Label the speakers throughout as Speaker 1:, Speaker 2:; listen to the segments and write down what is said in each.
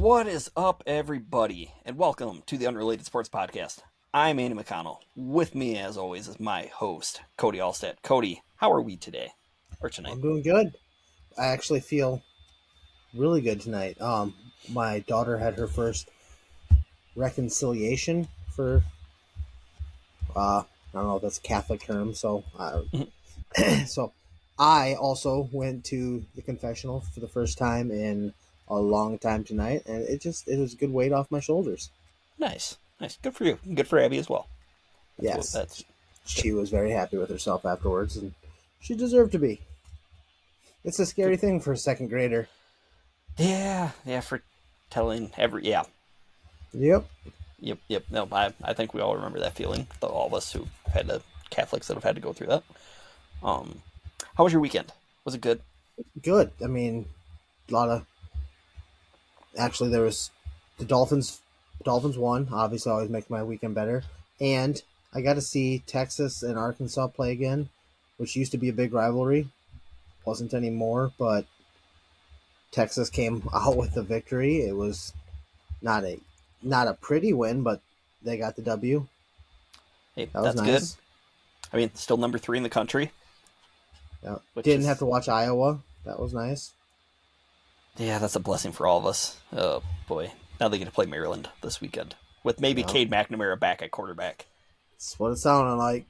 Speaker 1: What is up, everybody, and welcome to the Unrelated Sports Podcast. I'm Andy McConnell. With me, as always, is my host, Cody Allstead. Cody, how are we today, or tonight?
Speaker 2: I'm doing good. I actually feel really good tonight. My daughter had her first reconciliation for, I don't know if that's a Catholic term, so so I also went to the confessional for the first time in a long time tonight, and it was a good weight off my shoulders.
Speaker 1: Nice. Good for you. Good for Abby as well.
Speaker 2: Yes,
Speaker 1: That's
Speaker 2: she was very happy with herself afterwards, and she deserved to be. It's a scary thing for a second grader.
Speaker 1: Yeah, for telling
Speaker 2: Yep.
Speaker 1: Yep. No, I think we all remember that feeling. All of us who had Catholics that have had to go through that. How was your weekend? Was it good?
Speaker 2: Good. I mean, a lot of actually there was the Dolphins won, obviously always make my weekend better, and I got to see Texas and Arkansas play again, which used to be a big rivalry, wasn't anymore, but Texas came out with the victory. It was not a pretty win, but they got the W.
Speaker 1: Hey,
Speaker 2: That was
Speaker 1: that's
Speaker 2: nice.
Speaker 1: good. I mean, still number 3 in the country.
Speaker 2: Yeah. Didn't have to watch Iowa. That was nice.
Speaker 1: Yeah, that's a blessing for all of us. Oh boy, now they get to play Maryland this weekend with maybe Cade McNamara back at quarterback.
Speaker 2: That's what it sounded like.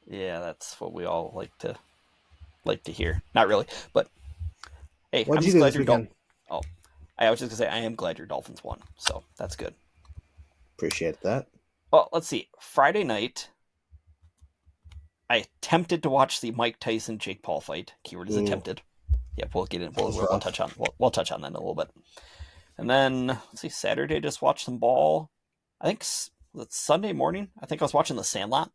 Speaker 1: Yeah, that's what we all like to hear. Not really, but hey,
Speaker 2: What'd
Speaker 1: I'm
Speaker 2: you
Speaker 1: just
Speaker 2: do
Speaker 1: glad
Speaker 2: this
Speaker 1: your
Speaker 2: weekend?
Speaker 1: I was just gonna say I am glad your Dolphins won, so that's good.
Speaker 2: Appreciate that.
Speaker 1: Well, let's see. Friday night, I attempted to watch the Mike Tyson Jake Paul fight. Keyword is attempted. Yeah, we'll get in. We'll touch on that in a little bit. And then let's see. Saturday, just watched some ball. I think it's Sunday morning. I think I was watching The Sandlot.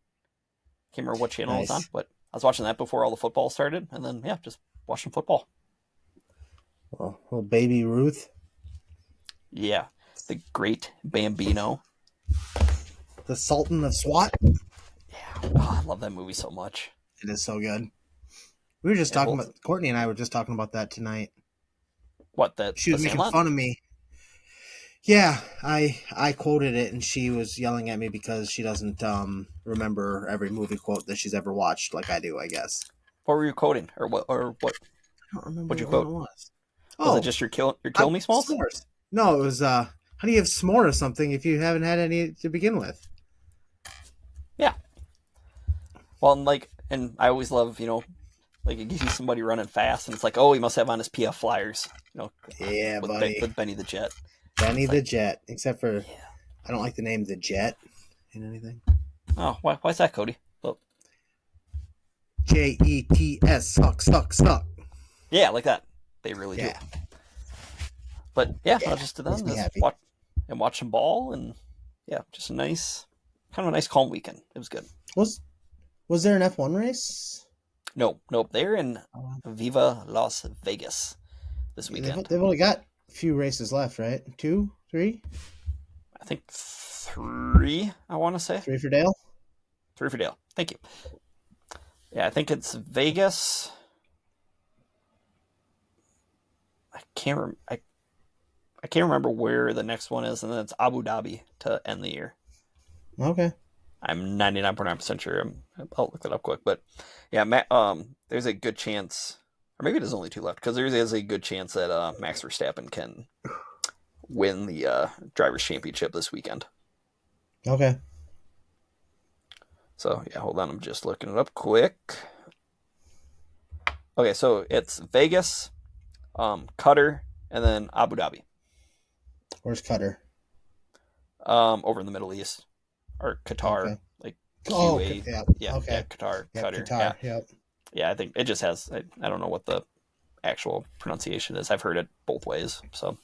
Speaker 1: Can't remember what channel it was on, but I was watching that before all the football started, and then just watching football.
Speaker 2: Well, little baby Ruth.
Speaker 1: Yeah, the great Bambino.
Speaker 2: The Sultan of SWAT.
Speaker 1: Yeah, I love that movie so much.
Speaker 2: It is so good. We were just talking about Courtney and I were just talking about that tonight.
Speaker 1: What that?
Speaker 2: She was making fun of me. Yeah, I quoted it, and she was yelling at me because she doesn't remember every movie quote that she's ever watched, like I do, I guess.
Speaker 1: What were you quoting, or what?
Speaker 2: I don't remember
Speaker 1: what'd you quote?
Speaker 2: What it was.
Speaker 1: Was it just your kill me smalls?
Speaker 2: S'mores. No, it was how do you have s'more or something if you haven't had any to begin with?
Speaker 1: Yeah. Well, and I always love, like you see somebody running fast, and it's like, oh, he must have on his PF Flyers,
Speaker 2: Yeah, buddy.
Speaker 1: With Benny the Jet.
Speaker 2: Benny the Jet, except for I don't like the name the Jet in anything.
Speaker 1: Oh, why's that, Cody? Well,
Speaker 2: JETS, suck.
Speaker 1: Yeah, like that. They really do. But I'll just do that. Watch some ball, and just a nice, kind of a nice calm weekend. It was good.
Speaker 2: Was there an F1 race?
Speaker 1: Nope. They're in Viva Las Vegas this weekend.
Speaker 2: They've only got a few races left, right? 2, 3?
Speaker 1: I think 3, I want to say.
Speaker 2: 3 for Dale?
Speaker 1: 3 for Dale. Thank you. Yeah, I think it's Vegas. I can't remember where the next one is, and then it's Abu Dhabi to end the year.
Speaker 2: Okay.
Speaker 1: I'm 99.9% sure. I'll look that up quick. But there's a good chance, or maybe there's only 2 left, because there is a good chance that Max Verstappen can win the Drivers' Championship this weekend.
Speaker 2: Okay.
Speaker 1: So, hold on. I'm just looking it up quick. Okay, so it's Vegas, Qatar, and then Abu Dhabi.
Speaker 2: Where's Qatar?
Speaker 1: Over in the Middle East. Or Qatar.
Speaker 2: Okay.
Speaker 1: Like
Speaker 2: QA.
Speaker 1: Okay. Qatar.
Speaker 2: Qatar. Yep.
Speaker 1: Yeah, I think it just has, I don't know what the actual pronunciation is. I've heard it both ways, so.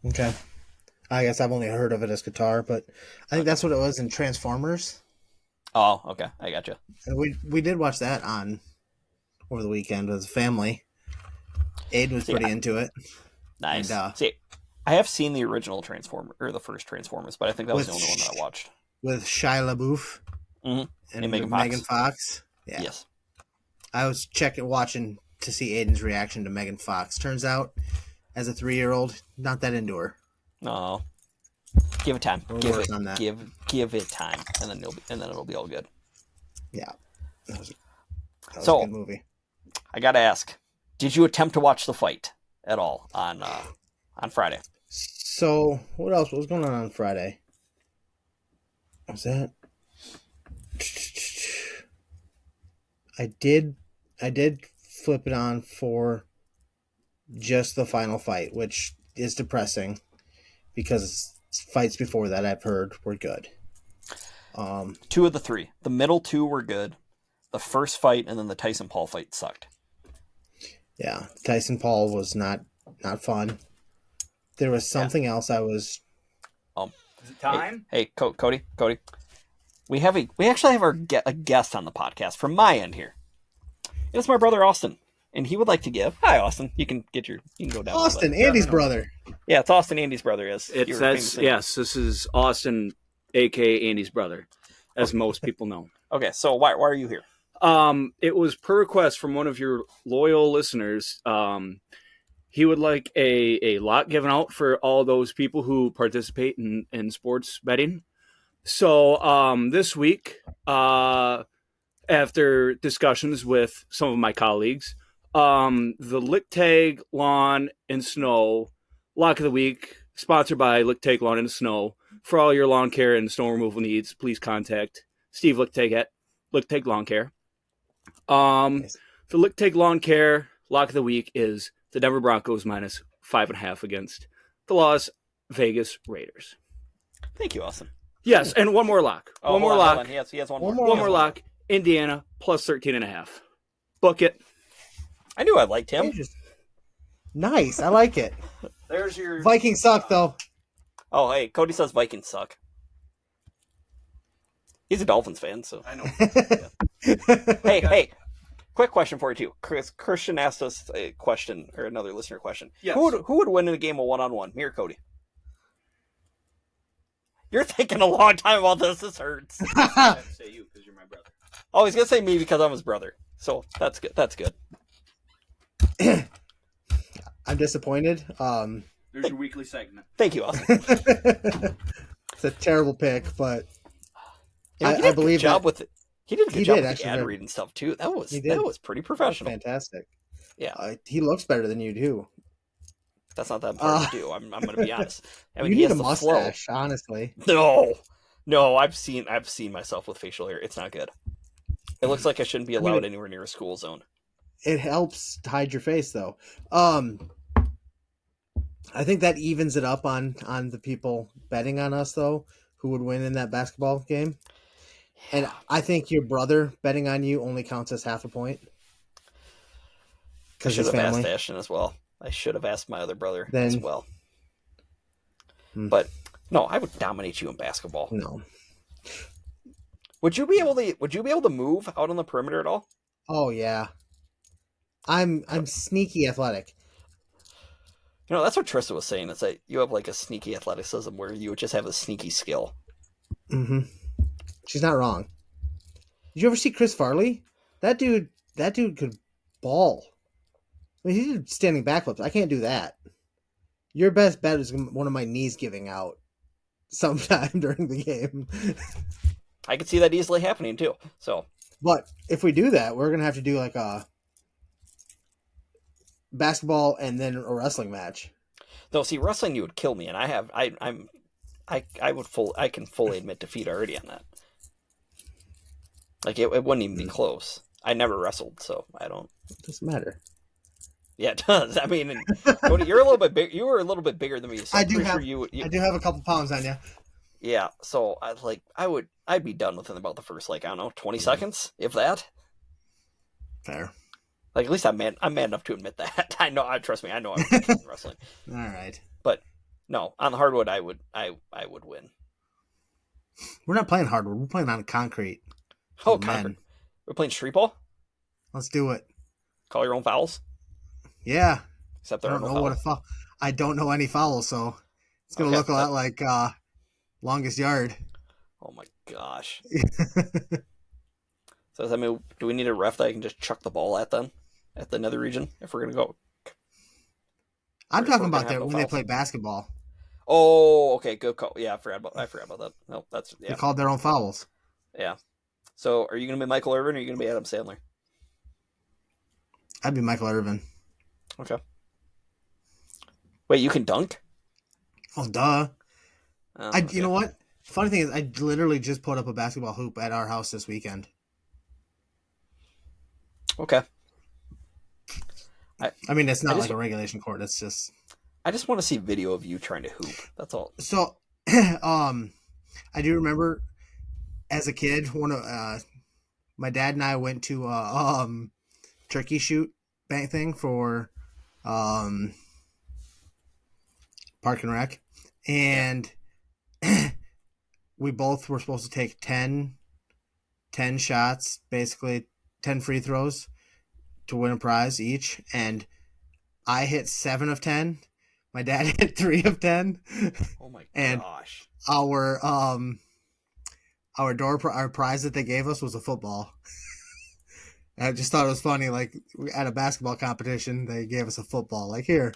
Speaker 2: Okay. I guess I've only heard of it as Qatar, but I think that's what it was in Transformers.
Speaker 1: Oh, okay. I gotcha.
Speaker 2: And we did watch that over the weekend as a family. Aid was pretty into it.
Speaker 1: Nice. And, I have seen the original the first Transformers, but I think that was the only one that I watched.
Speaker 2: With Shia LaBeouf
Speaker 1: and Megan
Speaker 2: Fox. Yeah.
Speaker 1: Yes.
Speaker 2: I was watching to see Aiden's reaction to Megan Fox. Turns out as a 3-year-old, not that into her.
Speaker 1: No, give it time.
Speaker 2: We'll
Speaker 1: Give
Speaker 2: work
Speaker 1: it
Speaker 2: on that.
Speaker 1: give it time, and then it'll be all good.
Speaker 2: Yeah, that was a
Speaker 1: So
Speaker 2: good movie.
Speaker 1: I gotta ask, did you attempt to watch the fight at all on Friday?
Speaker 2: So what else? What was going on Friday? Was that? I did flip it on for just the final fight, which is depressing because fights before that I've heard were good.
Speaker 1: Two of the three. The middle two were good. The first fight and then the Tyson Paul fight sucked.
Speaker 2: Yeah, Tyson Paul was not fun. There was something else I was.
Speaker 3: Is it time?
Speaker 1: Hey, Cody. We actually have a guest on the podcast from my end here. It's my brother Austin, and he would like to give. Hi, Austin. You can go down.
Speaker 2: Austin, Andy's brother.
Speaker 1: Yeah, it's Austin, Andy's brother. Yes,
Speaker 3: Yes. This is Austin, aka Andy's brother, as most people know.
Speaker 1: Okay, so why are you here?
Speaker 3: It was per request from one of your loyal listeners. He would like a lot given out for all those people who participate in sports betting. So this week, after discussions with some of my colleagues, the Lick Tag Lawn and Snow Lock of the Week, sponsored by Lick Tag Lawn and Snow. For all your lawn care and snow removal needs, please contact Steve Lick-Tag at Lick-Tag Lawn Care.
Speaker 2: Nice.
Speaker 3: The Lick-Tag Lawn Care Lock of the Week is the Denver Broncos minus 5.5 against the Las Vegas Raiders.
Speaker 1: Thank you, Austin.
Speaker 3: Yes, and one more lock.
Speaker 1: One more lock. He has one more.
Speaker 3: One more lock. Indiana plus 13.5. Book it.
Speaker 1: I knew I liked him.
Speaker 2: Nice, I like it.
Speaker 3: There's your
Speaker 2: Vikings suck though.
Speaker 1: Oh, hey, Cody says Vikings suck. He's a Dolphins fan, so
Speaker 3: I know.
Speaker 1: Hey, quick question for you too. Christian asked us a question, or another listener question.
Speaker 3: Yes.
Speaker 1: Who would win in a game of 1-on-1? Me or Cody? You're thinking a long time about this. This hurts.
Speaker 3: I say you because you're my brother.
Speaker 1: Oh, he's gonna say me because I'm his brother. So that's good. That's good.
Speaker 2: I'm disappointed.
Speaker 3: There's your weekly segment.
Speaker 1: Thank you, Austin.
Speaker 2: It's a terrible pick, but
Speaker 1: Yeah, he did
Speaker 2: I
Speaker 1: a good
Speaker 2: believe
Speaker 1: job
Speaker 2: that-
Speaker 1: with it. He did a
Speaker 2: he
Speaker 1: good job
Speaker 2: did,
Speaker 1: with
Speaker 2: actually,
Speaker 1: the ad
Speaker 2: very-
Speaker 1: read and stuff too. That was
Speaker 2: He did.
Speaker 1: pretty professional.
Speaker 2: fantastic.
Speaker 1: Yeah.
Speaker 2: He looks better than you do.
Speaker 1: That's not that hard to do. I'm going to be honest. I mean,
Speaker 2: You
Speaker 1: he
Speaker 2: need
Speaker 1: has
Speaker 2: a
Speaker 1: the flow.
Speaker 2: mustache, honestly.
Speaker 1: No. I've seen myself with facial hair. It's not good. It looks like I shouldn't be allowed anywhere near a school zone.
Speaker 2: It helps hide your face, though. I think that evens it up on the people betting on us, though, who would win in that basketball game. And I think your brother betting on you only counts as half a point.
Speaker 1: I
Speaker 2: Because
Speaker 1: should
Speaker 2: his
Speaker 1: have asked
Speaker 2: family.
Speaker 1: Ashton as well. I should have asked my other brother
Speaker 2: Then-
Speaker 1: as well. But no, I would dominate you in basketball.
Speaker 2: No.
Speaker 1: Would you be able to move out on the perimeter at all?
Speaker 2: Oh yeah. I'm sneaky athletic.
Speaker 1: You know, that's what Trista was saying. It's like you have like a sneaky athleticism where you would just have a sneaky skill.
Speaker 2: Mm-hmm. She's not wrong. Did you ever see Chris Farley? That dude could ball. I mean, he did standing backflips. I can't do that. Your best bet is one of my knees giving out sometime during the game.
Speaker 1: I could see that easily happening too. So,
Speaker 2: But if we do that, we're gonna have to do like a basketball and then a wrestling match.
Speaker 1: though, see, wrestling you would kill me, and I can fully admit defeat already on that. Like it wouldn't even be close. I never wrestled, so I don't.
Speaker 2: It doesn't matter.
Speaker 1: Yeah, it does. I mean, Cody, you're a little bit big. You were a little bit bigger than me. So
Speaker 2: I
Speaker 1: I'm
Speaker 2: do
Speaker 1: pretty
Speaker 2: have.
Speaker 1: sure
Speaker 2: I do have a couple pounds on you.
Speaker 1: Yeah, so I'd be done within about the first, like, I don't know, 20 seconds, if that.
Speaker 2: Fair.
Speaker 1: Like, at least I'm mad enough to admit that. Trust me, I know I'm in wrestling.
Speaker 2: All right.
Speaker 1: But no, on the hardwood, I would win.
Speaker 2: We're not playing hardwood. We're playing on concrete.
Speaker 1: Oh,
Speaker 2: man.
Speaker 1: Conquer. We're playing street ball?
Speaker 2: Let's do it.
Speaker 1: Call your own fouls?
Speaker 2: Yeah.
Speaker 1: Except
Speaker 2: I
Speaker 1: there are
Speaker 2: don't
Speaker 1: no
Speaker 2: know what a
Speaker 1: fouls.
Speaker 2: foul. I don't know any fouls, so it's gonna
Speaker 1: Okay,
Speaker 2: look a lot like longest yard.
Speaker 1: Oh my gosh. So does that mean, do we need a ref that I can just chuck the ball at then? At the nether region? If we're going to go?
Speaker 2: I'm
Speaker 1: We're
Speaker 2: talking
Speaker 1: gonna
Speaker 2: about
Speaker 1: have
Speaker 2: that
Speaker 1: no
Speaker 2: when they
Speaker 1: fouls.
Speaker 2: play basketball.
Speaker 1: Oh, okay, good call. Yeah, I forgot about that. No, that's
Speaker 2: They
Speaker 1: yeah,
Speaker 2: called their own fouls.
Speaker 1: yeah. So, are you gonna be Michael Irvin or are you gonna be Adam Sandler?
Speaker 2: I'd be Michael Irvin.
Speaker 1: Okay. Wait, you can dunk?
Speaker 2: Oh, duh.
Speaker 1: Oh,
Speaker 2: You
Speaker 1: okay.
Speaker 2: know what? Funny thing is, I literally just put up a basketball hoop at our house this weekend.
Speaker 1: Okay. I
Speaker 2: I mean, it's
Speaker 1: I
Speaker 2: not like
Speaker 1: just
Speaker 2: a regulation court. It's just
Speaker 1: I just want to see video of you trying to hoop. That's all.
Speaker 2: so. I do remember as a kid, one of my dad and I went to turkey shoot bank thing for um Park and Rec,
Speaker 1: Yeah.
Speaker 2: and we both were supposed to take 10 shots, basically 10 free throws to win a prize each, and I hit 7 of 10. My dad hit 3 of 10,
Speaker 1: Oh my
Speaker 2: and
Speaker 1: gosh.
Speaker 2: our our prize that they gave us was a football. I just thought it was funny. Like at a basketball competition, they gave us a football. Like here,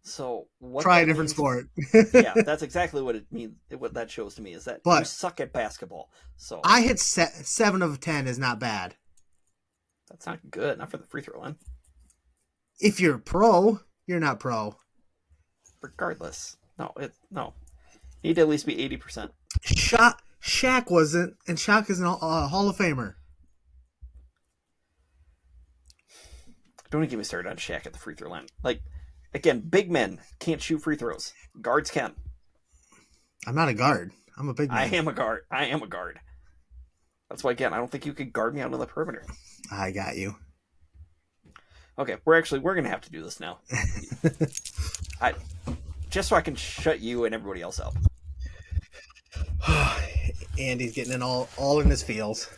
Speaker 1: So what
Speaker 2: try a
Speaker 1: that
Speaker 2: different
Speaker 1: means?
Speaker 2: sport.
Speaker 1: Yeah, that's exactly what it means. What that shows to me is that you
Speaker 2: But
Speaker 1: suck at basketball. So
Speaker 2: I hit 7 of 10 is not bad.
Speaker 1: that's not good. Not for the free throw line.
Speaker 2: If you're pro, you're not pro.
Speaker 1: Regardless, no. You need to at least be 80%.
Speaker 2: Shaq wasn't, and Shaq is a Hall of Famer.
Speaker 1: Don't even get me started on Shaq at the free throw line. Like, again, big men can't shoot free throws. Guards can.
Speaker 2: I'm not a guard. I'm a big
Speaker 1: I
Speaker 2: man.
Speaker 1: am a guard. I am a guard. That's why, again, I don't think you could guard me out on the perimeter.
Speaker 2: I got you.
Speaker 1: Okay, we're gonna have to do this now. I just so I can shut you and everybody else up.
Speaker 2: Andy's getting in all in his feels,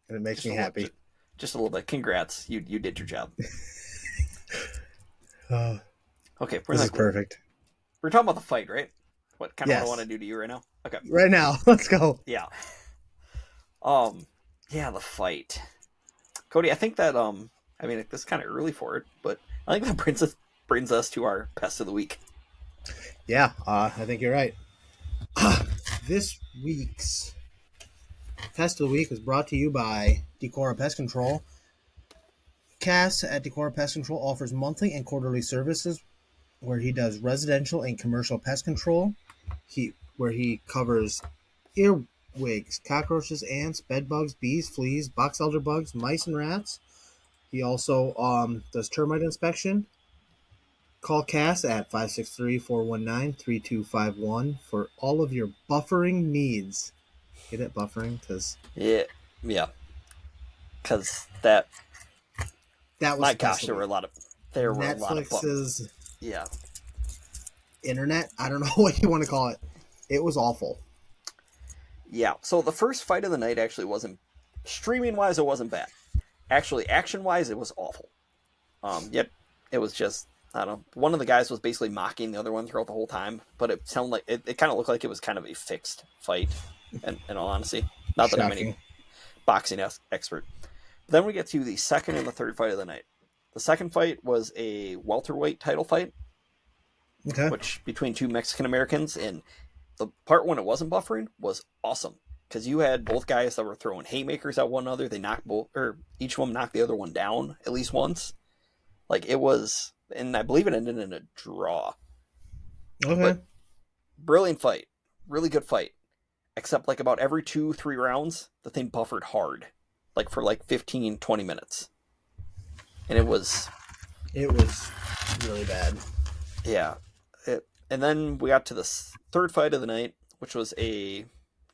Speaker 2: and it makes
Speaker 1: Just
Speaker 2: me
Speaker 1: a little,
Speaker 2: happy.
Speaker 1: just a little bit. Congrats, you did your job. Okay,
Speaker 2: This is perfect.
Speaker 1: we're talking about the fight, right? What kind of
Speaker 2: Yes.
Speaker 1: what I want to do to you right now? Okay.
Speaker 2: Right now, let's go.
Speaker 1: Yeah. Yeah, the fight. Cody, I think that I mean this is kind of early for it, but I think that brings us to our pest of the week.
Speaker 2: Yeah, I think you're right. This week's Pest of the Week was brought to you by Decora Pest Control. Cass at Decora Pest Control offers monthly and quarterly services where he does residential and commercial pest control. Where he covers earwigs, cockroaches, ants, bedbugs, bees, fleas, box elder bugs, mice, and rats. He also does termite inspection. Call Cass at 563-419-3251 for all of your buffering needs. Get it, buffering? Because
Speaker 1: Yeah, because that
Speaker 2: that was
Speaker 1: my
Speaker 2: the best
Speaker 1: gosh,
Speaker 2: of
Speaker 1: there were a
Speaker 2: it.
Speaker 1: lot of
Speaker 2: Netflix's
Speaker 1: yeah.
Speaker 2: internet, I don't know what you want to call it. It was awful.
Speaker 1: Yeah, so the first fight of the night actually wasn't streaming wise. It wasn't bad. Actually, action wise, it was awful. Yet it was just I don't know. One of the guys was basically mocking the other one throughout the whole time, but it sounded like it kind of looked like it was kind of a fixed fight. In all honesty, not that I'm any
Speaker 2: Shocking.
Speaker 1: boxing expert. Then we get to the second and the third fight of the night. The second fight was a welterweight title fight,
Speaker 2: Okay.
Speaker 1: which between two Mexican Americans, and the part when it wasn't buffering was awesome because you had both guys that were throwing haymakers at one another. They knocked both, or each one knocked the other one down at least once. Like it was, and I believe it ended in a draw.
Speaker 2: Okay.
Speaker 1: But brilliant fight, really good fight. Except like about every 2-3 rounds, the thing buffered hard, like for like 15, 20 minutes, and it was
Speaker 2: really bad.
Speaker 1: yeah. And then we got to the third fight of the night, which was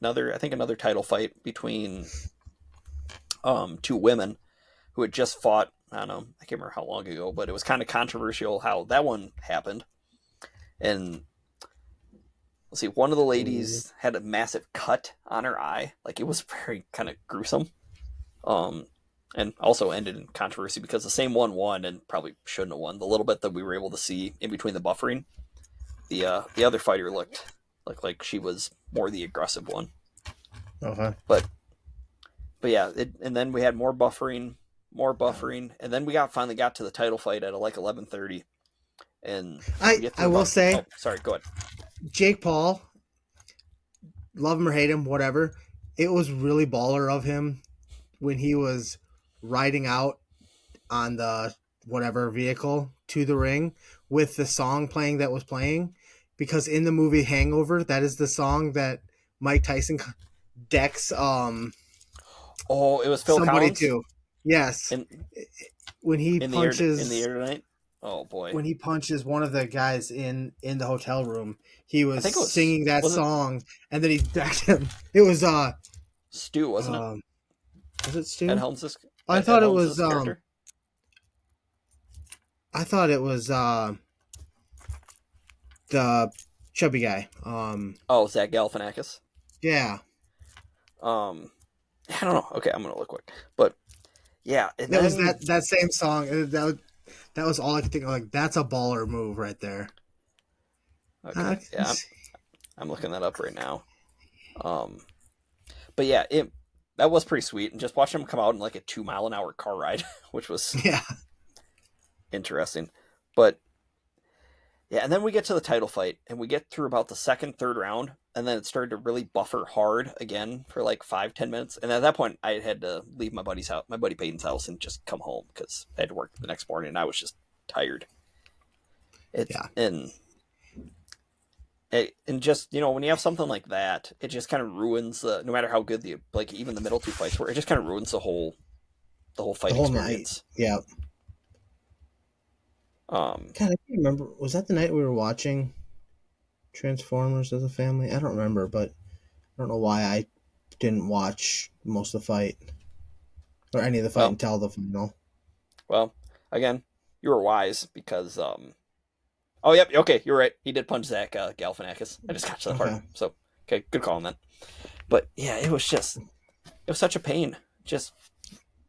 Speaker 1: another title fight between two women who had just fought. I don't know, I can't remember how long ago, but it was kind of controversial how that one happened. And let's see, one of the ladies had a massive cut on her eye, like it was very kind of gruesome. And also ended in controversy because the same one won and probably shouldn't have won. The little bit that we were able to see in between the buffering, the other fighter looked like she was more the aggressive one.
Speaker 2: Okay.
Speaker 1: But yeah, and then we had more buffering, and then we finally got to the title fight at like 11:30, And we get
Speaker 2: I
Speaker 1: through
Speaker 2: will
Speaker 1: about.
Speaker 2: say,
Speaker 1: Oh, sorry. Go ahead.
Speaker 2: Jake Paul, love him or hate him, whatever. It was really baller of him when he was riding out on the whatever vehicle to the ring with the song playing that was playing, because in the movie Hangover, that is the song that Mike Tyson decks
Speaker 1: Oh, it was Phil
Speaker 2: somebody
Speaker 1: Collins
Speaker 2: to. Yes,
Speaker 1: in
Speaker 2: when he
Speaker 1: in the air in the
Speaker 2: punches
Speaker 1: air tonight. Oh boy,
Speaker 2: one of the guys in the hotel room, he
Speaker 1: I
Speaker 2: was
Speaker 1: think it
Speaker 2: singing that
Speaker 1: was it
Speaker 2: song, and then he decked him. It was
Speaker 1: Stu, wasn't it?
Speaker 2: um was it
Speaker 1: Ed
Speaker 2: Stu?
Speaker 1: Helms'
Speaker 2: I
Speaker 1: Ed
Speaker 2: thought it was
Speaker 1: Helms' character.
Speaker 2: I thought it was the chubby guy.
Speaker 1: Oh, Zach Galifianakis.
Speaker 2: Yeah,
Speaker 1: Um, I don't know. Okay, I'm gonna look quick. But yeah, and
Speaker 2: that was
Speaker 1: then
Speaker 2: that same song. That was all I could think of. Like, that's a baller move right there.
Speaker 1: okay, yeah, I'm looking that up right now. Um, but yeah, it that was pretty sweet, and just watching him come out in like a 2 mile an hour car ride, which was
Speaker 2: Yeah,
Speaker 1: interesting. But yeah, and then we get to the title fight, and we get through about the second, third round, and then it started to really buffer hard again for like 5, 10 minutes. And at that point, I had to leave my buddy's house, my buddy Peyton's house, and just come home because I had to work the next morning, and I was just tired. It's
Speaker 2: yeah.
Speaker 1: and just when you have something like that, it just kind of ruins the no matter how good the like even the middle two fights were, it just kind of ruins the whole
Speaker 2: The
Speaker 1: fight
Speaker 2: whole night.
Speaker 1: experience.
Speaker 2: Yeah.
Speaker 1: Um,
Speaker 2: God, I can't remember. Was that the night we were watching Transformers as a family? I don't remember, but I don't know why I didn't watch most of the fight or any of the fight
Speaker 1: well,
Speaker 2: until the final.
Speaker 1: well, again, you were wise because oh, yep. Okay, you're right. He did punch Zach Galifianakis. I just got to that part.
Speaker 2: Okay.
Speaker 1: So, okay, good call on that. But yeah, it was such a pain. Just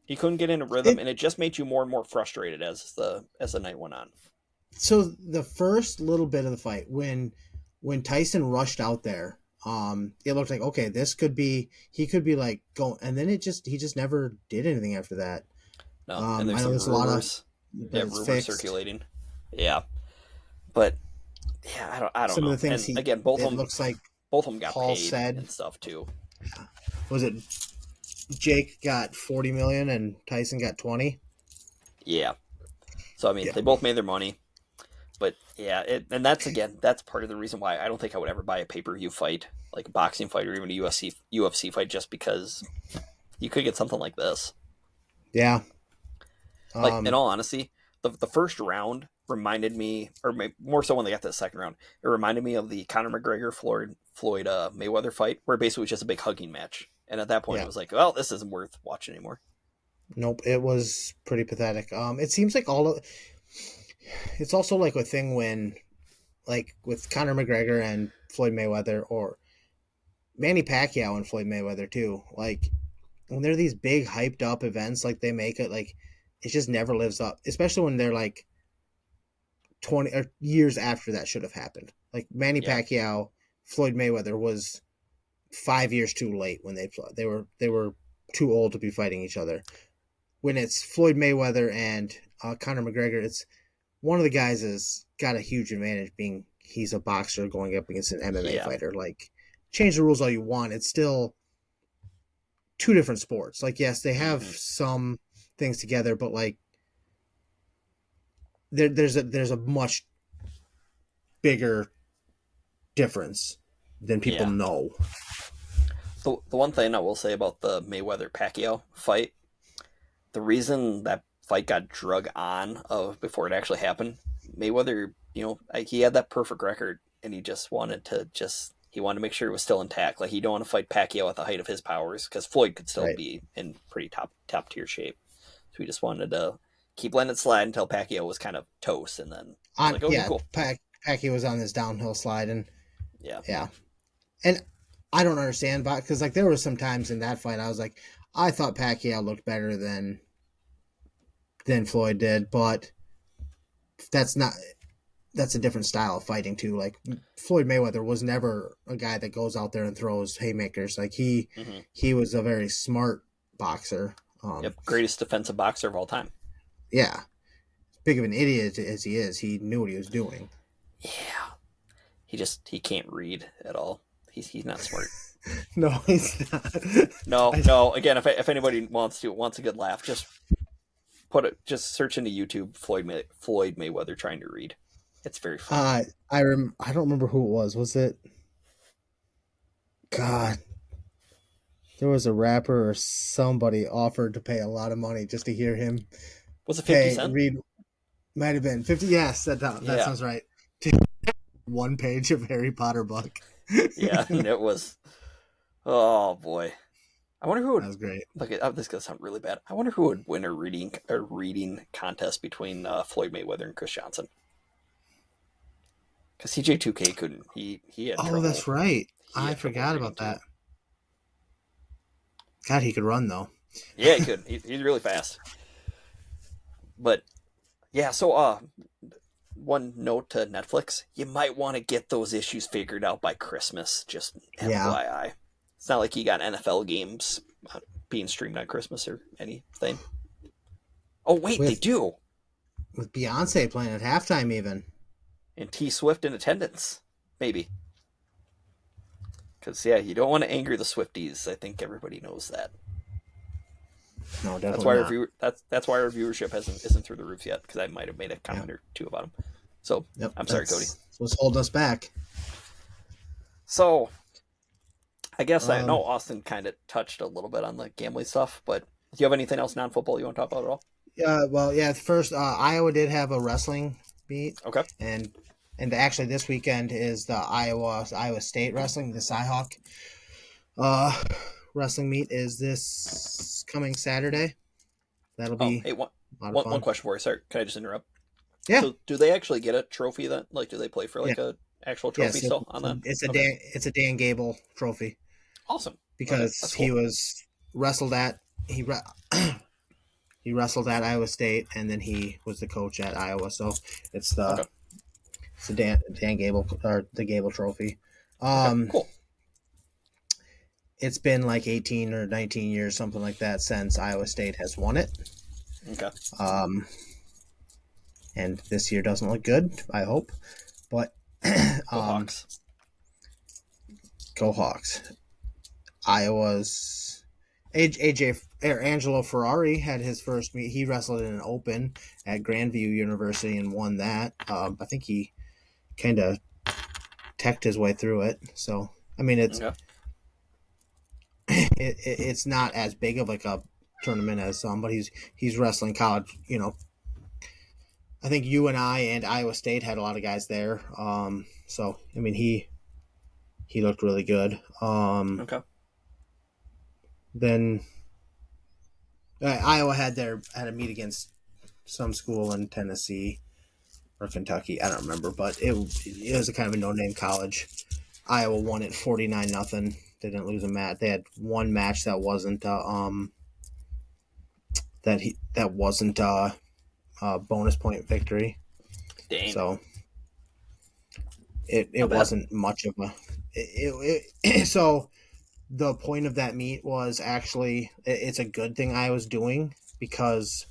Speaker 1: you couldn't get into rhythm,
Speaker 2: It
Speaker 1: and it just made you more and more frustrated as the night went on.
Speaker 2: so the first little bit of the fight when Tyson rushed out there, it looked like, okay, this could be he could be like going, and then he just never did anything after that.
Speaker 1: No, and
Speaker 2: I
Speaker 1: there's
Speaker 2: know
Speaker 1: the
Speaker 2: there's a lot of,
Speaker 1: rumors.
Speaker 2: but
Speaker 1: Yeah,
Speaker 2: it's
Speaker 1: rumors
Speaker 2: fixed.
Speaker 1: circulating. Yeah, but yeah, I don't
Speaker 2: Some of
Speaker 1: know.
Speaker 2: the things
Speaker 1: And again, both
Speaker 2: it
Speaker 1: of them
Speaker 2: looks like
Speaker 1: both of them got
Speaker 2: Paul
Speaker 1: paid
Speaker 2: said,
Speaker 1: and stuff too.
Speaker 2: was it Jake got 40 million and Tyson got 20?
Speaker 1: Yeah, so I mean,
Speaker 2: Yeah.
Speaker 1: they both made their money. But yeah, that's part of the reason why I don't think I would ever buy a pay-per-view fight, like a boxing fight or even a UFC fight, just because you could get something like this.
Speaker 2: Yeah.
Speaker 1: Like in
Speaker 2: Um,
Speaker 1: all honesty, the first round reminded me, or more so when they got to the second round, it reminded me of the Conor McGregor Floyd Mayweather fight, where basically it was just a big hugging match. And at that point, it
Speaker 2: yeah.
Speaker 1: was like, well, this isn't worth watching anymore.
Speaker 2: Nope. It was pretty pathetic. It seems like it's also like a thing when, like with Conor McGregor and Floyd Mayweather, or Manny Pacquiao and Floyd Mayweather too. Like when they're these big hyped up events, like they make it, like it just never lives up. Especially when they're like 20 or years after that should have happened. Like Manny
Speaker 1: Yeah,
Speaker 2: Pacquiao, Floyd Mayweather was 5 years too late when they were too old to be fighting each other. When it's Floyd Mayweather and Conor McGregor, it's one of the guys has got a huge advantage being he's a boxer going up against an MMA
Speaker 1: yeah,
Speaker 2: fighter. Like, change the rules all you want, it's still two different sports. Like, yes, they have
Speaker 1: hmm
Speaker 2: some things together, but like there's a much bigger difference than people
Speaker 1: yeah.
Speaker 2: know.
Speaker 1: The one thing I will say about the Mayweather Pacquiao fight, the reason that fight got drug on of before it actually happened, Mayweather, like he had that perfect record, and he wanted to make sure it was still intact. Like he don't want to fight Pacquiao at the height of his powers because Floyd could still
Speaker 2: Right.
Speaker 1: be in pretty top tier shape. So he just wanted to keep letting it slide until Pacquiao was kind of toast, and then it was
Speaker 2: On
Speaker 1: like, okay,
Speaker 2: Yeah,
Speaker 1: cool,
Speaker 2: Pacquiao was on this downhill slide, and
Speaker 1: yeah,
Speaker 2: yeah, and I don't understand about, because like there were some times in that fight I was like, I thought Pacquiao looked better than Floyd did, but that's not that's a different style of fighting too. Like Floyd Mayweather was never a guy that goes out there and throws haymakers. Like
Speaker 1: hmm
Speaker 2: he was a very smart boxer.
Speaker 1: yep, greatest defensive boxer of all time.
Speaker 2: Yeah, big of an idiot as he is, he knew what he was doing.
Speaker 1: Yeah, he can't read at all. He's not smart.
Speaker 2: No, he's not.
Speaker 1: No. Again, if anybody wants a good laugh, just search into YouTube Floyd Mayweather trying to read. It's very funny.
Speaker 2: I don't remember who it was. Was it? God, there was a rapper or somebody offered to pay a lot of money just to hear him
Speaker 1: Was it 50 Cent?
Speaker 2: read. Might have been 50. Yes, that sounds right. One page of Harry Potter book.
Speaker 1: Yeah, and it was. Oh boy, I wonder who would.
Speaker 2: That was great.
Speaker 1: Look, this is gonna sound really bad. I wonder who would win a reading contest between Floyd Mayweather and Chris Johnson. Because CJ2K couldn't. He had trouble.
Speaker 2: That's right. I forgot about that. God, he could run though.
Speaker 1: Yeah, he could. He's really fast. But yeah, so one note to Netflix: you might want to get those issues figured out by Christmas. Just FYI, it's not like you got NFL games being streamed on Christmas or anything. Oh wait, they do.
Speaker 2: With Beyonce playing at halftime, even.
Speaker 1: And T Swift in attendance, maybe. Because you don't want to anger the Swifties. I think everybody knows that.
Speaker 2: No, definitely
Speaker 1: that's why our viewership isn't through the roof yet. Because I might have made a comment or two about them. So I'm sorry, Cody.
Speaker 2: What's holding us back?
Speaker 1: So I guess I know Austin kind of touched a little bit on the gambling stuff, but do you have anything else non-football you want to talk about at all?
Speaker 2: Well, first, Iowa did have a wrestling meet.
Speaker 1: Okay.
Speaker 2: And actually, this weekend is the Iowa State wrestling, the Cyhawk wrestling meet is this coming Saturday. That'll be.
Speaker 1: Hey, one question for you. Sorry, can I just interrupt?
Speaker 2: Yeah.
Speaker 1: So, do they actually get a trophy then? Like, do they play for a actual trophy still on that?
Speaker 2: It's a Dan Gable trophy.
Speaker 1: Awesome.
Speaker 2: Because
Speaker 1: cool.
Speaker 2: he was wrestled at he wrestled at Iowa State, and then he was the coach at Iowa. So it's the Dan Gable or the Gable Trophy.
Speaker 1: Cool.
Speaker 2: It's been like 18 or 19 years, something like that, since Iowa State has won it.
Speaker 1: Okay.
Speaker 2: And this year doesn't look good, I hope. But
Speaker 1: Go Hawks.
Speaker 2: Go Hawks. Iowa's Angelo Ferrari had his first meet. He wrestled in an open at Grandview University and won that. I think he kind of teched his way through it. So, I mean, it's not as big of like a tournament as some, but he's wrestling college. I think UNI and Iowa State had a lot of guys there. So I mean, he looked really good.
Speaker 1: Okay.
Speaker 2: Then Iowa had a meet against some school in Tennessee or Kentucky. I don't remember, but it was a kind of a no-name college. Iowa won it 49-0. They didn't lose a match. They had one match that wasn't a bonus point victory.
Speaker 1: Dang.
Speaker 2: So it wasn't much of a. So the point of that meet was actually it's a good thing I was doing because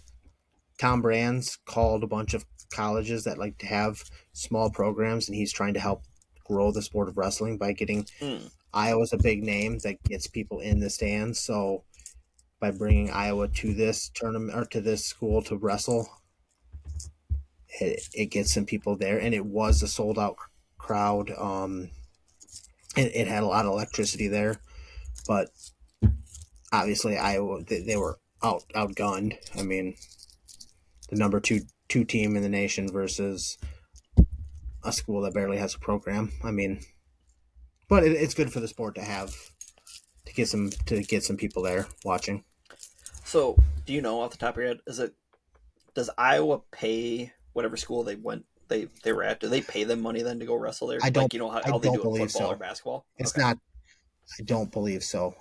Speaker 2: Tom Brands called a bunch of colleges that like to have small programs, and he's trying to help grow the sport of wrestling by getting Iowa's a big name that gets people in the stands. So by bringing Iowa to this tournament or to this school to wrestle, it gets some people there, and it was a sold out crowd. It had a lot of electricity there, but obviously Iowa they were outgunned. I mean, the number two team in the nation versus a school that barely has a program. I mean, but it's good for the sport to get some people there watching.
Speaker 1: So, do you know off the top of your head, does Iowa pay whatever school they were at? Do they pay them money then to go wrestle there?
Speaker 2: I don't.
Speaker 1: How they do it in football or basketball?
Speaker 2: It's not. I don't believe so.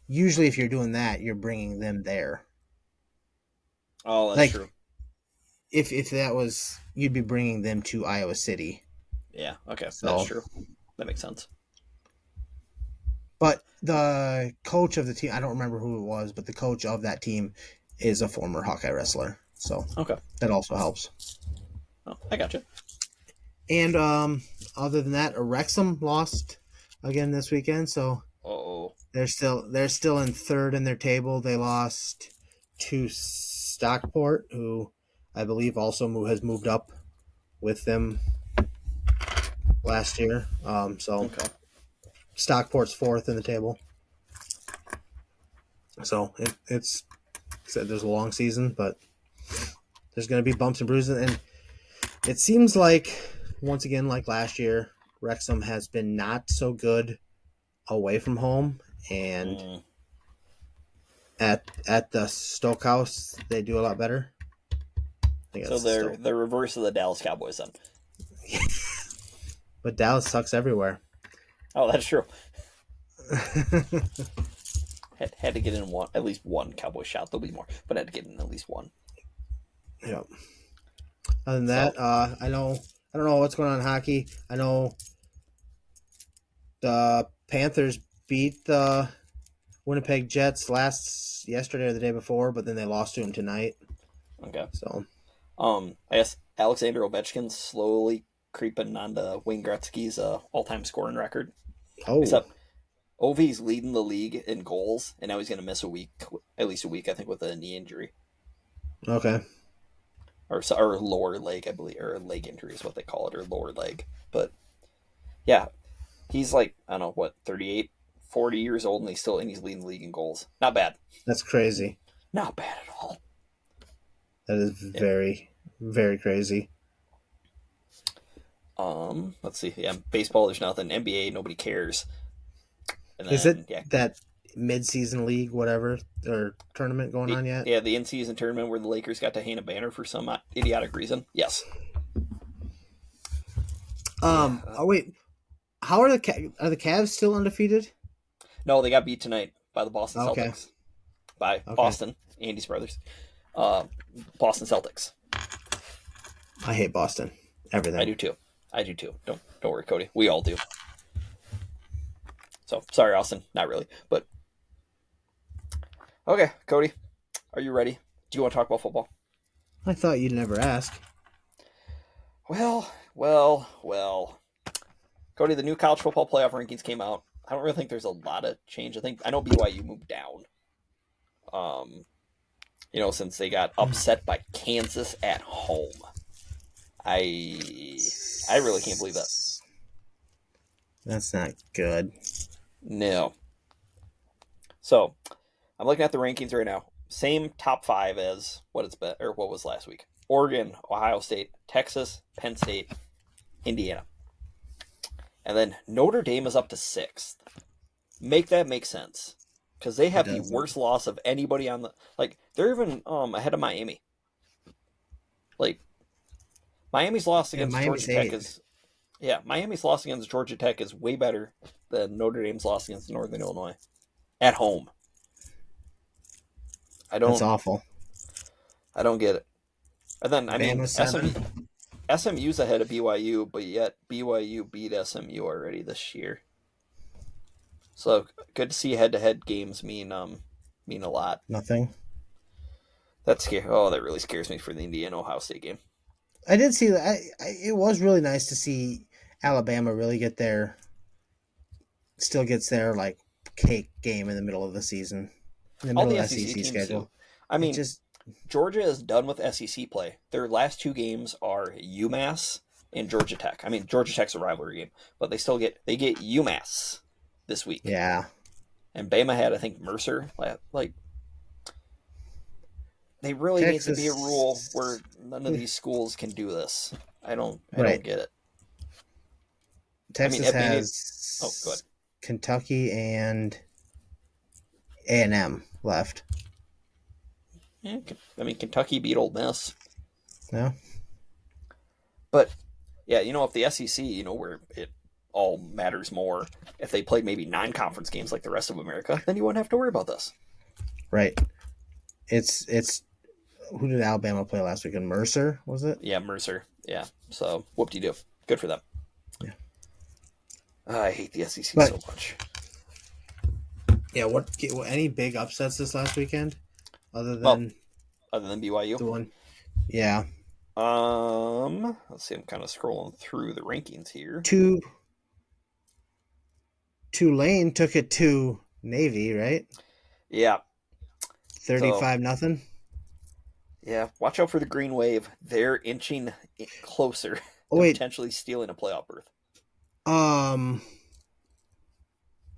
Speaker 2: Usually if you're doing that, you're bringing them there.
Speaker 1: Oh, that's true.
Speaker 2: If that was, you'd be bringing them to Iowa City.
Speaker 1: Yeah. Okay. So, that's true. That makes sense.
Speaker 2: But the coach of the team, I don't remember who it was, but the coach of that team is a former Hawkeye wrestler. So
Speaker 1: Okay.
Speaker 2: that also helps.
Speaker 1: Oh, I got you.
Speaker 2: And other than that, Wrexham lost again this weekend, so
Speaker 1: Oh,
Speaker 2: they're still in third in their table. They lost to Stockport, who I believe also has moved up with them last year. So
Speaker 1: okay.
Speaker 2: Stockport's fourth in the table. So it's said there's a long season, but there's going to be bumps and bruises, and it seems like once again, like last year, Wrexham has been not so good away from home, and
Speaker 1: Mm.
Speaker 2: at the Stoke House they do a lot better. I think
Speaker 1: So
Speaker 2: that's the
Speaker 1: they're
Speaker 2: Stoke,
Speaker 1: the reverse of the Dallas Cowboys then.
Speaker 2: but Dallas sucks everywhere.
Speaker 1: Oh, that's true. Had to get in at least one Cowboy shot. There'll be more, but had to get in at least one.
Speaker 2: Yeah. Other than
Speaker 1: So
Speaker 2: that, I don't know what's going on in hockey. I know the Panthers beat the Winnipeg Jets yesterday or the day before, but then they lost to them tonight.
Speaker 1: okay.
Speaker 2: So
Speaker 1: I guess Alexander Ovechkin's slowly creeping onto Wayne Gretzky's all-time scoring record.
Speaker 2: oh
Speaker 1: Except Ovi's leading the league in goals, and now he's going to miss at least a week, I think, with a knee injury
Speaker 2: okay.
Speaker 1: or lower leg, I believe, or leg injury is what they call it, or lower leg. But yeah, he's like I don't know what 38, 40 years old, and he's leading the league in goals. Not bad.
Speaker 2: That's crazy.
Speaker 1: Not bad at all.
Speaker 2: That is
Speaker 1: Yeah.
Speaker 2: very, very crazy.
Speaker 1: Let's see. Yeah, baseball, there's nothing. NBA, nobody cares. And
Speaker 2: Is
Speaker 1: then
Speaker 2: it
Speaker 1: yeah,
Speaker 2: that mid-season league, whatever, or tournament going on yet?
Speaker 1: the in-season tournament where the Lakers got to hang a banner for some idiotic reason. Yes. Yeah.
Speaker 2: Oh wait, how are the Cavs still undefeated?
Speaker 1: No, they got beat tonight by the Boston
Speaker 2: Okay.
Speaker 1: Celtics. By
Speaker 2: Okay.
Speaker 1: Boston, Andy's brothers. Boston Celtics.
Speaker 2: I hate Boston. Everything.
Speaker 1: I do too. Don't worry, Cody. We all do. So sorry, Austin. Not really, but okay, Cody. Are you ready? Do you want to talk about football?
Speaker 2: I thought you'd never ask.
Speaker 1: Well. Cody, the new college football playoff rankings came out. I don't really think there's a lot of change. I know BYU moved down. Since they got upset by Kansas at home. I really can't believe that.
Speaker 2: That's not good.
Speaker 1: No. So, I'm looking at the rankings right now. Same top 5 as what it's been or what was last week. Oregon, Ohio State, Texas, Penn State, Indiana. And then Notre Dame is up to 6th. Make that make sense. Because they have the worst loss of anybody on the they're even ahead of Miami. Miami's loss against
Speaker 2: Miami's
Speaker 1: Georgia Tech
Speaker 2: 8.
Speaker 1: is Miami's loss against Georgia Tech is way better than Notre Dame's loss against Northern Illinois at home.
Speaker 2: That's awful.
Speaker 1: I don't get it. And then
Speaker 2: Bama
Speaker 1: SMU's ahead of BYU, but yet BYU beat SMU already this year. So good to see head-to-head games mean a lot.
Speaker 2: Nothing.
Speaker 1: That's scary. Oh, that really scares me for the Indiana Ohio State game.
Speaker 2: I did see that. It was really nice to see Alabama really still gets their cake game in the middle of the season, in the middle of the SEC schedule.
Speaker 1: Too. Georgia is done with SEC play. Their last 2 games are UMass and Georgia Tech. Georgia Tech's a rivalry game, but they get UMass this week.
Speaker 2: Yeah.
Speaker 1: And Bama had, I think, Mercer. They really need to be a rule where none of these schools can do this. I don't get it.
Speaker 2: Texas has
Speaker 1: go ahead.
Speaker 2: Kentucky and A&M left.
Speaker 1: Yeah, Kentucky beat Ole Miss.
Speaker 2: Yeah.
Speaker 1: But yeah, if the SEC, where it all matters more, if they played maybe non-conference games like the rest of America, then you wouldn't have to worry about this.
Speaker 2: Right. It's who did Alabama play last weekend? Mercer, was it?
Speaker 1: Yeah, Mercer. Yeah. So whoop-de-doo. Good for them.
Speaker 2: Yeah.
Speaker 1: I hate the SEC so much.
Speaker 2: Yeah. What any big upsets this last weekend, other than
Speaker 1: BYU?
Speaker 2: the one? Yeah.
Speaker 1: Let's see. I'm kind of scrolling through the rankings here.
Speaker 2: Tulane took it to Navy, right?
Speaker 1: Yeah. So
Speaker 2: 35 nothing.
Speaker 1: yeah, watch out for the Green Wave. They're inching closer
Speaker 2: Oh
Speaker 1: to
Speaker 2: wait,
Speaker 1: potentially stealing a playoff berth.
Speaker 2: um,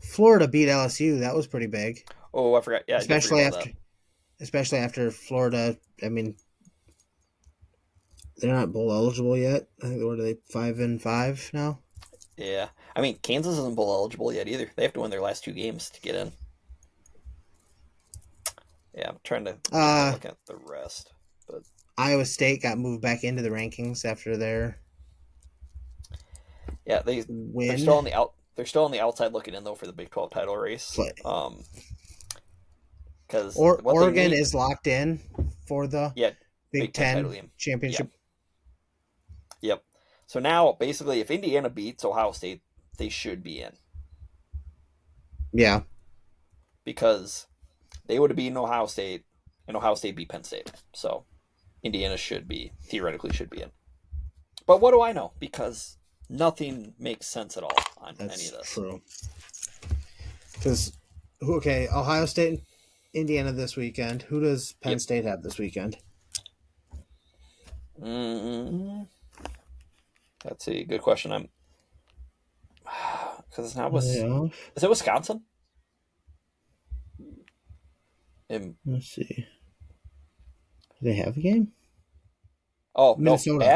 Speaker 2: Florida beat LSU. That was pretty big,
Speaker 1: Oh, I forgot. Yeah, I did forget
Speaker 2: especially
Speaker 1: about
Speaker 2: after
Speaker 1: that.
Speaker 2: especially after Florida. I mean, they're not bowl eligible yet. I think what are they 5-5 now?
Speaker 1: Yeah. I mean, Kansas isn't bowl eligible yet either. They have to win their last two games to get in. Yeah, I'm trying to
Speaker 2: Uh,
Speaker 1: look at the rest. But
Speaker 2: Iowa State got moved back into the rankings after their
Speaker 1: yeah, they're still
Speaker 2: win.
Speaker 1: on the out. They're still on the outside looking in though for the Big 12 title race.
Speaker 2: But
Speaker 1: Because what they
Speaker 2: Oregon
Speaker 1: need,
Speaker 2: is locked in for the
Speaker 1: yeah,
Speaker 2: Big
Speaker 1: Big Ten title
Speaker 2: Ten
Speaker 1: game. Yeah,
Speaker 2: championship.
Speaker 1: yep. So now basically, if Indiana beats Ohio State, they should be in
Speaker 2: Yeah,
Speaker 1: because they would have beaten Ohio State, and Ohio State beat Penn State. So Indiana should be theoretically should be in. But what do I know? Because nothing makes sense at all on any
Speaker 2: that's
Speaker 1: of this.
Speaker 2: true. Because okay, Ohio State and Indiana this weekend. Who does Penn
Speaker 1: Yep.
Speaker 2: State have this weekend?
Speaker 1: Mm-hmm. That's a good question. I'm because it's not
Speaker 2: Yeah.
Speaker 1: is it Wisconsin? In,
Speaker 2: Let's see. Do they have a game?
Speaker 1: oh no,
Speaker 2: Minnesota.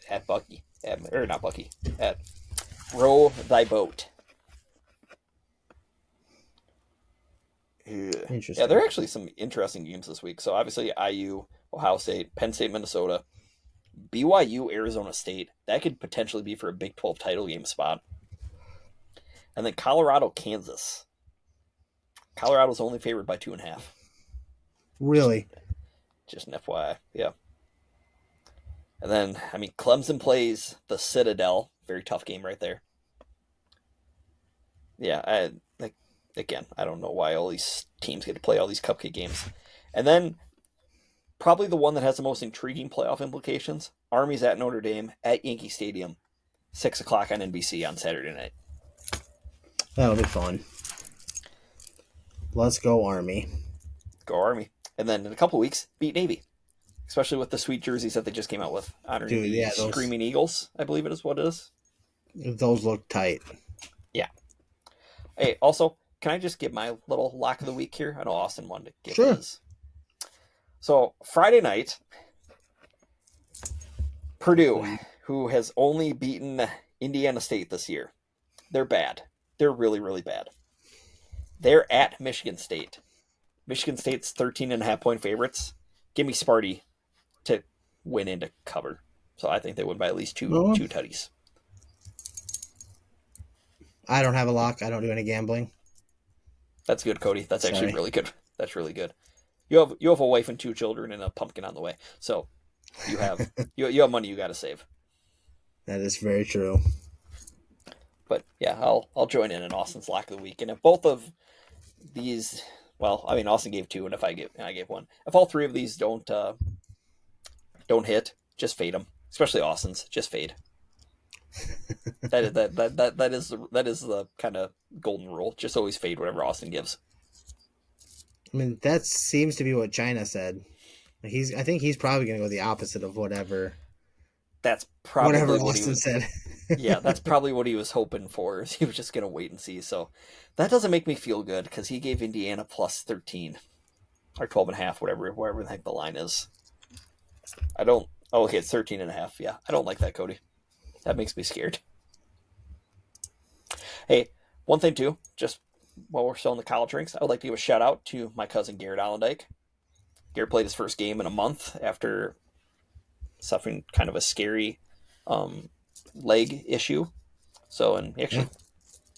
Speaker 1: at Bucky or not Bucky at Row Thy Boat. Yeah,
Speaker 2: Interesting.
Speaker 1: there are actually some interesting games this week. So obviously IU, Ohio State, Penn State, Minnesota, BYU, Arizona State. That could potentially be for a Big 12 title game spot. And then Colorado, Kansas. Colorado's only favored by 2.5.
Speaker 2: Really?
Speaker 1: Just an FYI. Yeah. And then, I mean, Clemson plays the Citadel. Very tough game right there. Yeah, again, I don't know why all these teams get to play all these cupcake games. And then, probably the one that has the most intriguing playoff implications, Army's at Notre Dame at Yankee Stadium, 6 o'clock on NBC on Saturday night.
Speaker 2: That'll be fun. Let's go Army.
Speaker 1: Go Army. And then in a couple weeks, beat Navy. Especially with the sweet jerseys that they just came out with, honoring
Speaker 2: Dude,
Speaker 1: the
Speaker 2: yeah,
Speaker 1: Screaming Eagles, I believe it is what it is.
Speaker 2: those look tight.
Speaker 1: Yeah. Hey, also, can I just give my little lock of the week here? I know Austin wanted to give
Speaker 2: Sure.
Speaker 1: his. So, Friday night, Purdue, who has only beaten Indiana State this year, they're bad. They're really, really bad. They're at Michigan State. Michigan State's 13.5-point favorites. Give me Sparty to win into cover. So I think they win by at least two tutties.
Speaker 2: I don't have a lock. I don't do any gambling.
Speaker 1: That's good, Cody. That's
Speaker 2: Sorry.
Speaker 1: actually really good. That's really good. You have a wife and 2 children and a pumpkin on the way. So you have you have money you got to save.
Speaker 2: That is very true.
Speaker 1: But yeah, I'll join in Austin's lock of the week. And if both of these, well, I mean Austin gave 2, and I gave 1. If all 3 of these don't hit, just fade them. Especially Austin's, just fade. that is the kind of golden rule. Just always fade whatever Austin gives.
Speaker 2: I mean, that seems to be what China said. I think he's probably going to go the opposite of whatever.
Speaker 1: That's probably
Speaker 2: whatever
Speaker 1: what
Speaker 2: Austin said.
Speaker 1: Yeah, that's probably what he was hoping for. He was just going to wait and see. So that doesn't make me feel good because he gave Indiana plus 13 or 12.5, whatever the heck the line is. I don't. Oh, okay, it's 13.5. Yeah, I don't like that, Cody. That makes me scared. Hey, one thing too, just while we're still in the college ranks, I would like to give a shout out to my cousin Garrett Allendike. Garrett played his first game in a month after suffering kind of a scary leg issue. So, and he actually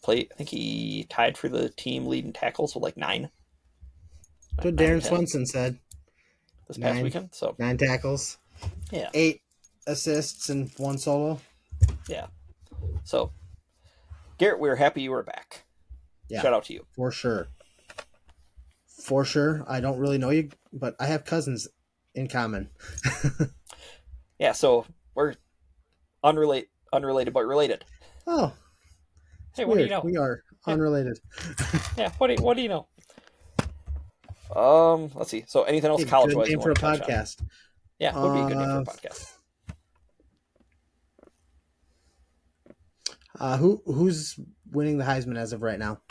Speaker 1: played, I think he tied for the team leading tackles with like 9.
Speaker 2: That's what
Speaker 1: 9 or
Speaker 2: Darren
Speaker 1: 10
Speaker 2: Swenson said.
Speaker 1: this past weekend. So
Speaker 2: 9 tackles.
Speaker 1: Yeah.
Speaker 2: 8 assists and 1 solo.
Speaker 1: Yeah. So, Garrett, we're happy you were back.
Speaker 2: Yeah.
Speaker 1: Shout out to you.
Speaker 2: For sure. For sure. I don't really know you, but I have cousins in common.
Speaker 1: Yeah, so we're unrelated but related.
Speaker 2: Oh,
Speaker 1: Hey,
Speaker 2: it's
Speaker 1: what do you
Speaker 2: weird.
Speaker 1: know?
Speaker 2: We are
Speaker 1: Yeah,
Speaker 2: unrelated.
Speaker 1: yeah. What do you know? Let's see. So, anything else
Speaker 2: Hey,
Speaker 1: college
Speaker 2: good
Speaker 1: wise you
Speaker 2: name for
Speaker 1: want
Speaker 2: a
Speaker 1: to touch on?
Speaker 2: podcast.
Speaker 1: Yeah, would be a good name for a
Speaker 2: Uh,
Speaker 1: podcast.
Speaker 2: who's winning the Heisman as of right now?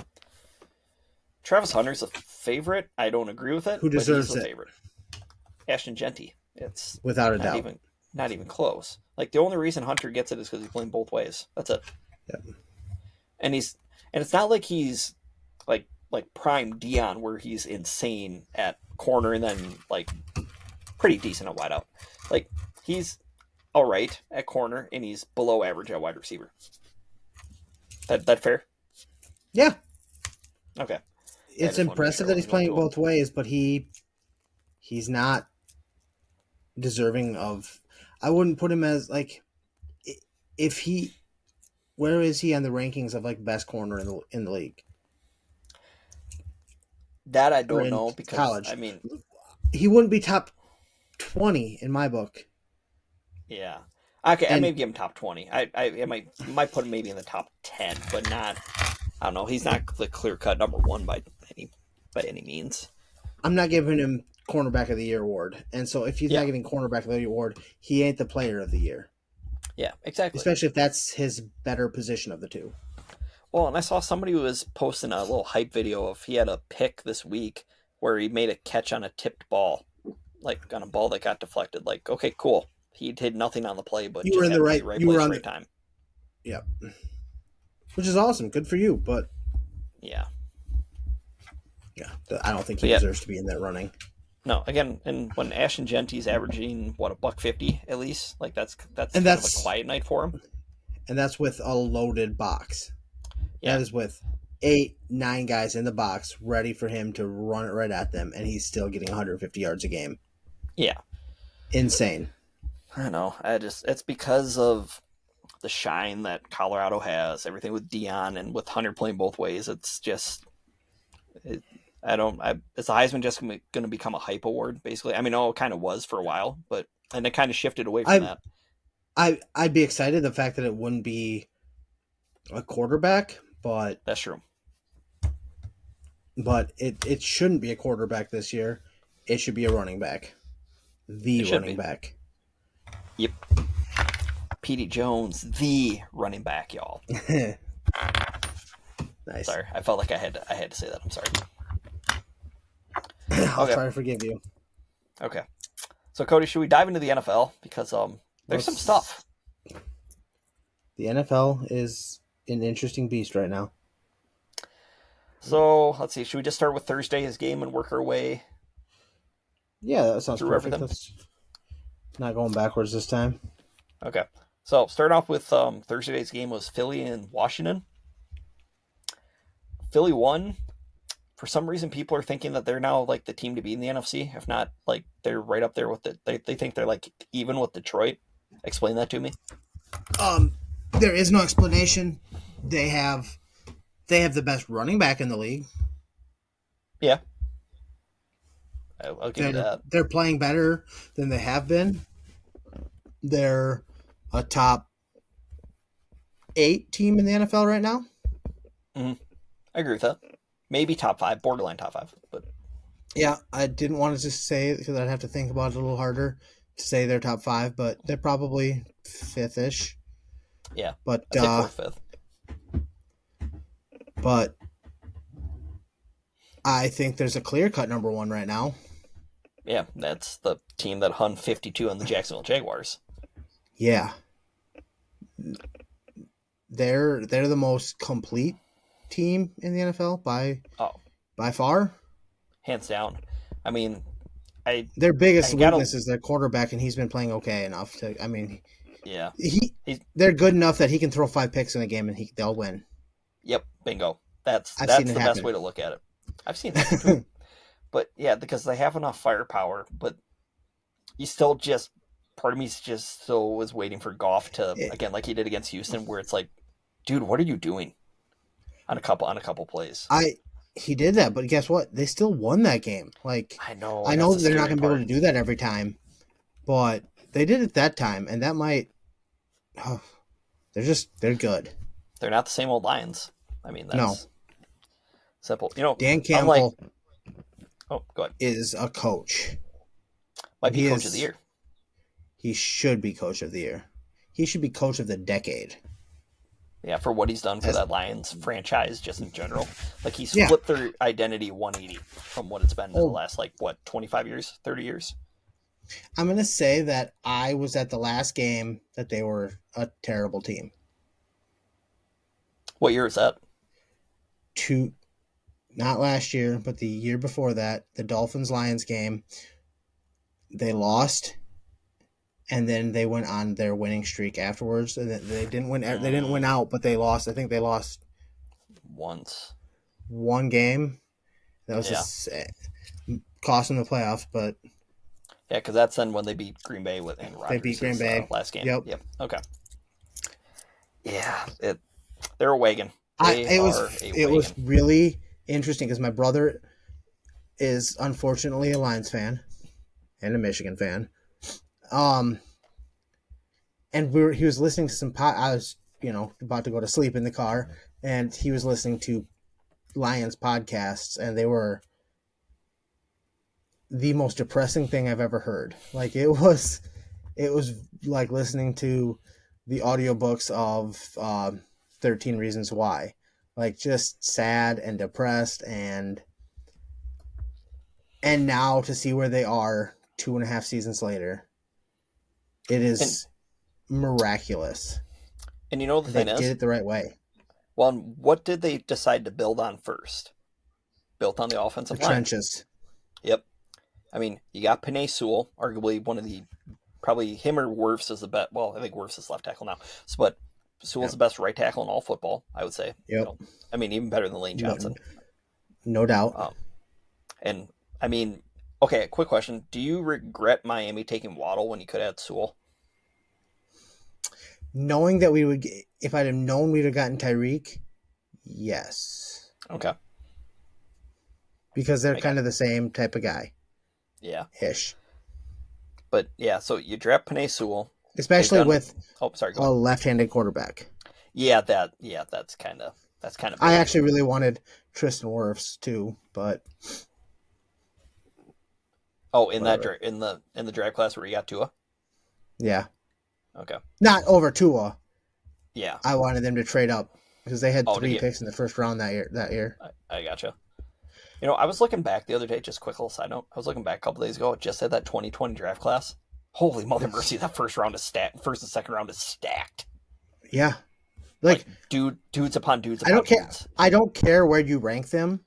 Speaker 1: Travis Hunter's a favorite. I don't agree with it,
Speaker 2: Who
Speaker 1: but he's
Speaker 2: deserves
Speaker 1: a
Speaker 2: it?
Speaker 1: favorite. Ashton Genty. It's
Speaker 2: Without a
Speaker 1: not
Speaker 2: doubt.
Speaker 1: even not even close. Like the only reason Hunter gets it is because he's playing both ways. That's it.
Speaker 2: Yep.
Speaker 1: And it's not like he's like prime Dion where he's insane at corner and then like pretty decent at wideout. Like he's all right at corner and he's below average at wide receiver. That fair?
Speaker 2: Yeah,
Speaker 1: Okay. Yeah, I
Speaker 2: it's
Speaker 1: just want to make
Speaker 2: impressive
Speaker 1: sure I
Speaker 2: that he's
Speaker 1: wasn't going
Speaker 2: playing
Speaker 1: too old.
Speaker 2: both ways, but he's not deserving of. I wouldn't put him as like if he. Where is he on the rankings of like best corner in the league
Speaker 1: That I
Speaker 2: or
Speaker 1: don't
Speaker 2: in
Speaker 1: know because
Speaker 2: college?
Speaker 1: I mean,
Speaker 2: He wouldn't be top 20 in my book.
Speaker 1: yeah. Okay, I
Speaker 2: And
Speaker 1: may give him top 20. I might put him maybe in the top 10, but not. I don't know. He's not the clear cut number one by any means.
Speaker 2: I'm not giving him cornerback of the year award. And so if he's
Speaker 1: Yeah,
Speaker 2: not getting cornerback of the year award, he ain't the player of the year.
Speaker 1: yeah, exactly.
Speaker 2: Especially if that's his better position of the two.
Speaker 1: Well, and I saw somebody who was posting a little hype video of he had a pick this week where he made a catch on a tipped ball, like on a ball that got deflected. Like, okay, cool. He did nothing on the play, but
Speaker 2: You were
Speaker 1: just
Speaker 2: in the
Speaker 1: happened to be
Speaker 2: right
Speaker 1: right
Speaker 2: you were
Speaker 1: place,
Speaker 2: on
Speaker 1: right
Speaker 2: the
Speaker 1: time.
Speaker 2: yeah. Which is awesome. Good for you, but
Speaker 1: Yeah.
Speaker 2: yeah, I don't think
Speaker 1: But
Speaker 2: he
Speaker 1: yeah,
Speaker 2: deserves to be in that running.
Speaker 1: no. Again, and when Ashton Genty's averaging what $150 at least, like that's
Speaker 2: And
Speaker 1: kind of a
Speaker 2: that's
Speaker 1: quiet night for him.
Speaker 2: with a loaded box.
Speaker 1: Yeah,
Speaker 2: That is with 8, 9 guys in the box ready for him to run it right at them, and he's still getting 150 yards a game.
Speaker 1: yeah.
Speaker 2: Insane.
Speaker 1: I know. It's because of the shine that Colorado has, everything with Dion and with Hunter playing both ways. It's just, it, I don't. Is the Heisman just going to become a hype award? Basically, I mean, it kind of was for a while, but and it kind of shifted away from
Speaker 2: I
Speaker 1: that.
Speaker 2: I'd be excited the fact that it wouldn't be a quarterback, but
Speaker 1: That's true.
Speaker 2: it shouldn't be a quarterback this year. It should be a running back. The
Speaker 1: It should
Speaker 2: running
Speaker 1: be.
Speaker 2: back.
Speaker 1: Yep. Petey Jones, the running back, y'all.
Speaker 2: Nice.
Speaker 1: Sorry, I felt like I had to say that. I'm sorry.
Speaker 2: I'll
Speaker 1: Okay.
Speaker 2: try to forgive you.
Speaker 1: Okay. So Cody, should we dive into the NFL because there's some stuff.
Speaker 2: The NFL is an interesting beast right now.
Speaker 1: So let's see. Should we just start with Thursday's game and work our way
Speaker 2: Yeah, that sounds
Speaker 1: through
Speaker 2: perfect.
Speaker 1: everything?
Speaker 2: That's not going backwards this time.
Speaker 1: Okay. So start off with Thursday's game was Philly and Washington. Philly won. For some reason, people are thinking that they're now like the team to beat in the NFC. If not, like they're right up there with they think they're like even with Detroit. Explain that to me.
Speaker 2: There is no explanation. They have the best running back in the league.
Speaker 1: Yeah, I'll give you that.
Speaker 2: They're playing better than they have been. They're a top 8 team in the NFL right now.
Speaker 1: Mm-hmm. I agree with that. Maybe top 5, borderline top 5, but
Speaker 2: Yeah, I didn't want to just say it because I'd have to think about it a little harder to say they're top 5, but they're probably 5th-ish.
Speaker 1: yeah,
Speaker 2: But
Speaker 1: I'd say 4th, 5th.
Speaker 2: But I think there's a clear-cut number 1 right now.
Speaker 1: Yeah, that's the team that hung 52 on the Jacksonville Jaguars.
Speaker 2: Yeah. They're the most complete team in the NFL by far.
Speaker 1: Hands down. I mean,
Speaker 2: their biggest
Speaker 1: I gotta,
Speaker 2: weakness is their quarterback, and he's been playing okay enough to. I mean,
Speaker 1: yeah,
Speaker 2: they're good enough that he can throw 5 picks in a game and they'll win.
Speaker 1: Yep, bingo. That's the
Speaker 2: happen.
Speaker 1: best way to look at it. I've seen that too. But yeah, because they have enough firepower, but you still just part of me just still was waiting for Goff to again like he did against Houston, where it's like, dude, what are you doing on a couple plays?
Speaker 2: he did that, but guess what? They still won that game. Like,
Speaker 1: I know,
Speaker 2: I
Speaker 1: and that's
Speaker 2: know
Speaker 1: the
Speaker 2: they're not
Speaker 1: scary
Speaker 2: going to be able
Speaker 1: part.
Speaker 2: to do that every time, but they did it that time, and that might. Oh, they're good.
Speaker 1: They're not the same old Lions. I mean,
Speaker 2: No,
Speaker 1: that's simple.
Speaker 2: Dan
Speaker 1: Unlike,
Speaker 2: Campbell
Speaker 1: oh, go ahead.
Speaker 2: is a coach,
Speaker 1: Might
Speaker 2: and
Speaker 1: be coach of the year.
Speaker 2: he should be coach of the year. He should be coach of the decade.
Speaker 1: Yeah, for what he's done for
Speaker 2: As,
Speaker 1: that Lions franchise, just in general. Like, he's
Speaker 2: yeah.
Speaker 1: flipped their identity 180 from what it's been in the
Speaker 2: Oh,
Speaker 1: last, 25 years, 30 years.
Speaker 2: I'm going to say that I was at the last game that they were a terrible team.
Speaker 1: What year is that?
Speaker 2: Not last year, but the year before that, the Dolphins-Lions game, they lost, and then they went on their winning streak afterwards. And they didn't win. They didn't win out, but they lost. I think they lost
Speaker 1: Once.
Speaker 2: one game. That was just cost them the playoffs, but
Speaker 1: yeah, because that's then when they beat Green Bay in
Speaker 2: they beat
Speaker 1: Rodgers'
Speaker 2: Green Bay.
Speaker 1: last game.
Speaker 2: Yep.
Speaker 1: Okay. Yeah, they're a wagon.
Speaker 2: It was really interesting because my brother is unfortunately a Lions fan and a Michigan fan. And he was listening to some I was, about to go to sleep in the car, and he was listening to Lions podcasts, and they were the most depressing thing I've ever heard. Like, it was like listening to the audiobooks of 13 Reasons Why. Like, just sad and depressed, and now to see where they are 2.5 seasons later, it is miraculous.
Speaker 1: And you know the thing is,
Speaker 2: they did it the right way.
Speaker 1: Well, what did they decide to build on first? Built on the offensive line.
Speaker 2: Trenches.
Speaker 1: Yep. I mean, you got Penei Sewell, arguably one of the, probably him or Wirfs is the best. Well, I think Wirfs is left tackle now, but Sewell's the best right tackle in all football, I would say.
Speaker 2: Yep.
Speaker 1: I mean, even better than Lane Johnson.
Speaker 2: No doubt.
Speaker 1: And I mean, okay, quick question: do you regret Miami taking Waddle when you could have had Sewell?
Speaker 2: Knowing that if I'd have known we'd have gotten Tyreek, yes.
Speaker 1: Okay.
Speaker 2: Because they're kind of the same type of guy.
Speaker 1: Yeah.
Speaker 2: Ish.
Speaker 1: But yeah, so you draft Penei Sewell,
Speaker 2: especially with
Speaker 1: a
Speaker 2: left-handed quarterback.
Speaker 1: Yeah, that's kind of.
Speaker 2: I actually really wanted Tristan Wirfs too, but.
Speaker 1: Oh, in the draft class where you got Tua.
Speaker 2: Yeah.
Speaker 1: Okay.
Speaker 2: Not over Tua.
Speaker 1: Yeah.
Speaker 2: I wanted them to trade up because they had 3 picks in the first round that year.
Speaker 1: I gotcha. I was looking back the other day, just a quick little side note. I was looking back a couple days ago, just at that 2020 draft class. Holy mother mercy, that first and second round is stacked.
Speaker 2: Yeah.
Speaker 1: Like dudes upon dudes upon
Speaker 2: I don't care.
Speaker 1: dudes.
Speaker 2: I don't care where you rank them.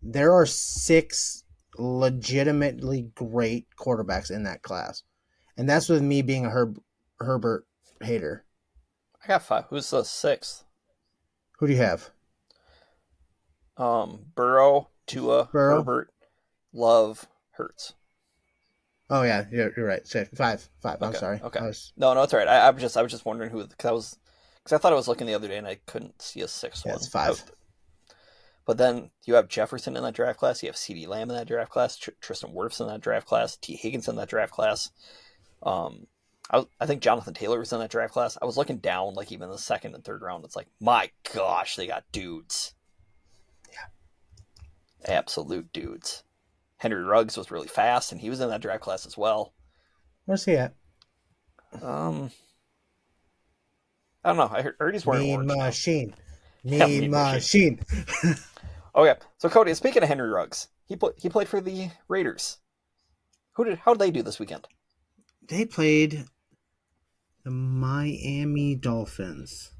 Speaker 2: There are 6 legitimately great quarterbacks in that class. And that's with me being a Herbert hater.
Speaker 1: I got 5. Who's the 6th?
Speaker 2: Who do you have?
Speaker 1: Burrow, Tua, Herbert, Love, Hurts.
Speaker 2: Oh yeah, you're right. 5.
Speaker 1: Okay.
Speaker 2: I'm sorry.
Speaker 1: Okay. No, it's all right. I was just wondering who, because I thought I was looking the other day and I couldn't see a 6th one.
Speaker 2: It's 5.
Speaker 1: But then you have Jefferson in that draft class. You have CeeDee Lamb in that draft class. Tristan Wirfs in that draft class. T. Higgins in that draft class. I think Jonathan Taylor was in that draft class. I was looking down, like even the second and third round. It's like, my gosh, they got dudes. Yeah. Absolute dudes. Henry Ruggs was really fast, and he was in that draft class as well.
Speaker 2: Where's he at?
Speaker 1: I don't know. I heard he's wearing orange
Speaker 2: machine.
Speaker 1: Mean
Speaker 2: Mean machine.
Speaker 1: Okay, so Cody, speaking of Henry Ruggs, he played for the Raiders. How did they do this weekend?
Speaker 2: They played the Miami Dolphins.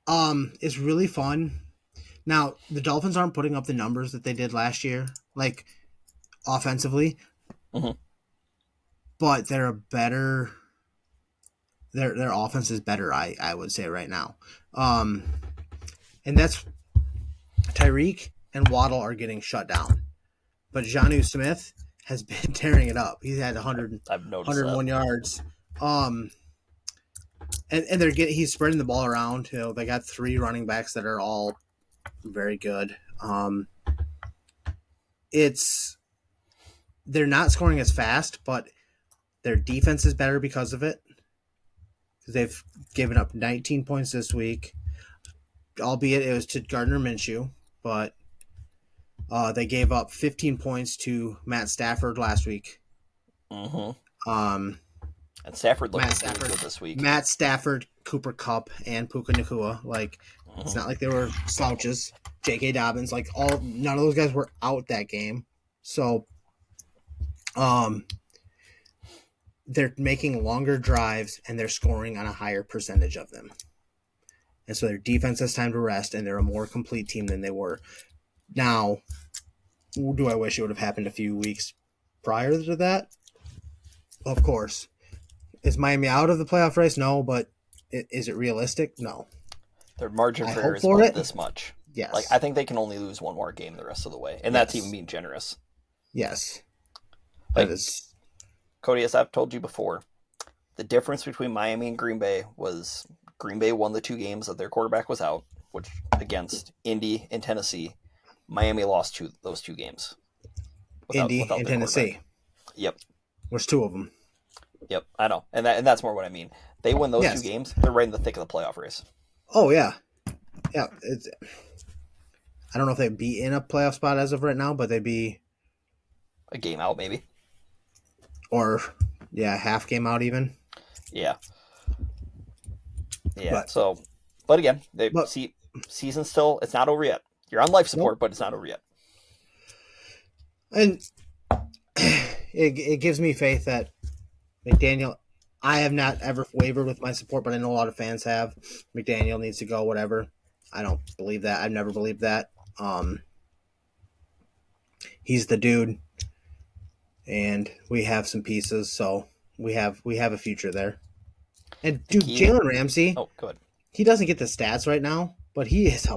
Speaker 2: It's really fun. Now, the Dolphins aren't putting up the numbers that they did last year, like offensively.
Speaker 1: Mm-hmm.
Speaker 2: But they're a better. Their offense is better, I would say right now. And that's Tyreek and Waddle are getting shut down. But Jonnu Smith has been tearing it up. He's had 101 yards. And he's spreading the ball around. They got 3 running backs that are all very good. It's they're not scoring as fast, but their defense is better because of it. They've given up 19 points this week, albeit it was to Gardner Minshew, but they gave up 15 points to Matt Stafford last week.
Speaker 1: Mm-hmm.
Speaker 2: Um,
Speaker 1: And Stafford looked
Speaker 2: Matt
Speaker 1: really
Speaker 2: Stafford,
Speaker 1: good this week.
Speaker 2: Matt Stafford, Cooper Kupp, and Puka Nakua. Like, it's not like they were slouches. J.K. Dobbins, like none of those guys were out that game. So, they're making longer drives and they're scoring on a higher percentage of them. And so their defense has time to rest, and they're a more complete team than they were. Now, do I wish it would have happened a few weeks prior to that? Of course. Is Miami out of the playoff race? No, but is it realistic? No.
Speaker 1: Their margin
Speaker 2: I
Speaker 1: for error
Speaker 2: hope
Speaker 1: is
Speaker 2: for
Speaker 1: about
Speaker 2: it.
Speaker 1: this much.
Speaker 2: Yes.
Speaker 1: Like, I think they can only lose one more game the rest of the way. And that's even being generous.
Speaker 2: Yes.
Speaker 1: Like,
Speaker 2: That is.
Speaker 1: Cody, as I've told you before, the difference between Miami and Green Bay was Green Bay won the 2 games that their quarterback was out, which against Indy and Tennessee. Miami lost those 2 games.
Speaker 2: Indy and Tennessee.
Speaker 1: Yep.
Speaker 2: There's 2 of them.
Speaker 1: Yep, I know. And that's more what I mean. They win those 2 games, they're right in the thick of the playoff race.
Speaker 2: Oh, yeah. Yeah. I don't know if they'd be in a playoff spot as of right now, but they'd be
Speaker 1: a game out, maybe.
Speaker 2: Or, half game out even.
Speaker 1: Yeah. Yeah. But again, season still, it's not over yet. You're on life support, but it's not over yet.
Speaker 2: And it gives me faith that McDaniel, I have not ever wavered with my support, but I know a lot of fans have. McDaniel needs to go, whatever. I don't believe that. I've never believed that. He's the dude, and we have some pieces, so we have a future there. And dude, Jalen Ramsey.
Speaker 1: Oh, good.
Speaker 2: He doesn't get the stats right now, but he is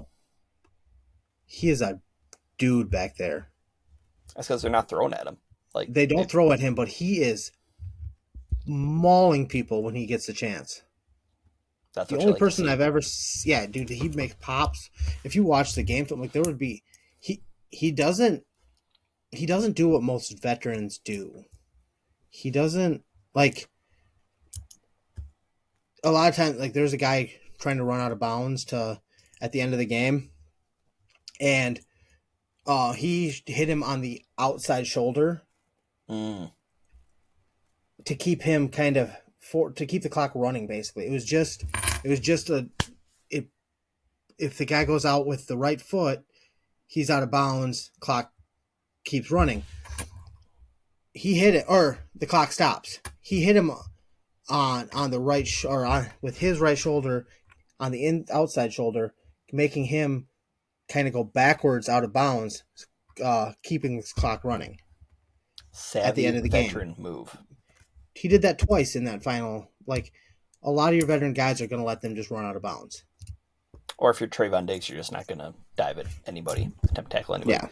Speaker 2: a dude back there.
Speaker 1: That's because they're not throwing at him. Like
Speaker 2: they don't throw at him, but he is mauling people when he gets the chance.
Speaker 1: That's
Speaker 2: the only person I've ever, dude, he makes pops. If you watch the game film, like there would be, he doesn't do what most veterans do. He doesn't like a lot of times. Like there's a guy trying to run out of bounds at the end of the game, and he hit him on the outside shoulder to keep him to keep the clock running. Basically, it was just if the guy goes out with the right foot, he's out of bounds. Clock keeps running. He hit it, or the clock stops. He hit him on the right with his right shoulder on the outside shoulder, making him kind of go backwards out of bounds, keeping this clock running.
Speaker 1: Savvy
Speaker 2: at the end of the
Speaker 1: veteran
Speaker 2: game.
Speaker 1: Move.
Speaker 2: He did that twice in that final. Like a lot of your veteran guys are going to let them just run out of bounds.
Speaker 1: Or if you're Trayvon Diggs, you're just not going to dive at anybody, attempt to tackle anybody.
Speaker 2: Yeah.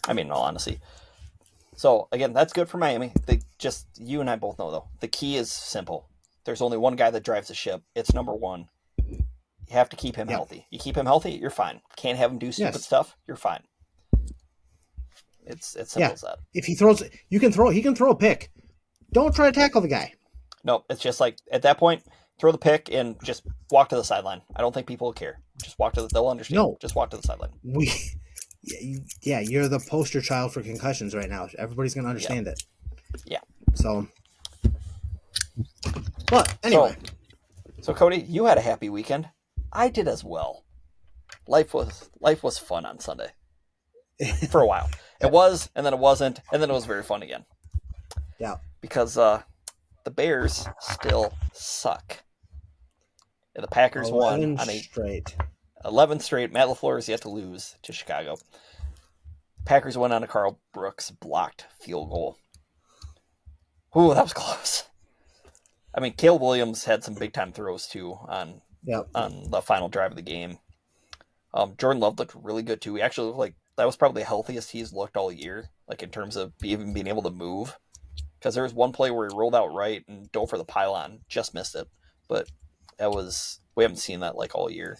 Speaker 1: I mean, in all honesty. So, again, that's good for Miami. You and I both know, though, the key is simple. There's only one guy that drives the ship. It's number 1. You have to keep him healthy. You keep him healthy, you're fine. Can't have him do stupid stuff, you're fine. It's simple as that.
Speaker 2: If he throws, he can throw a pick. Don't try to tackle the guy.
Speaker 1: No, it's just like, at that point, throw the pick and just walk to the sideline. I don't think people will care. Just they'll understand. No. Just walk to the sideline.
Speaker 2: You're the poster child for concussions right now. Everybody's going to understand it.
Speaker 1: Yeah.
Speaker 2: So, but anyway.
Speaker 1: So Cody, you had a happy weekend. I did as well. Life was fun on Sunday. For a while. It was, and then it wasn't, and then it was very fun again.
Speaker 2: Yeah.
Speaker 1: Because the Bears still suck. And the Packers won on 11 straight. Matt LaFleur is yet to lose to Chicago. Packers won on a Carl Brooks blocked field goal. Ooh, that was close. I mean, Caleb Williams had some big time throws too on the final drive of the game. Jordan Love looked really good too. He actually looked like that was probably the healthiest he's looked all year, like in terms of even being able to move. Because there was one play where he rolled out right and dove for the pylon, just missed it. But we haven't seen that like all year.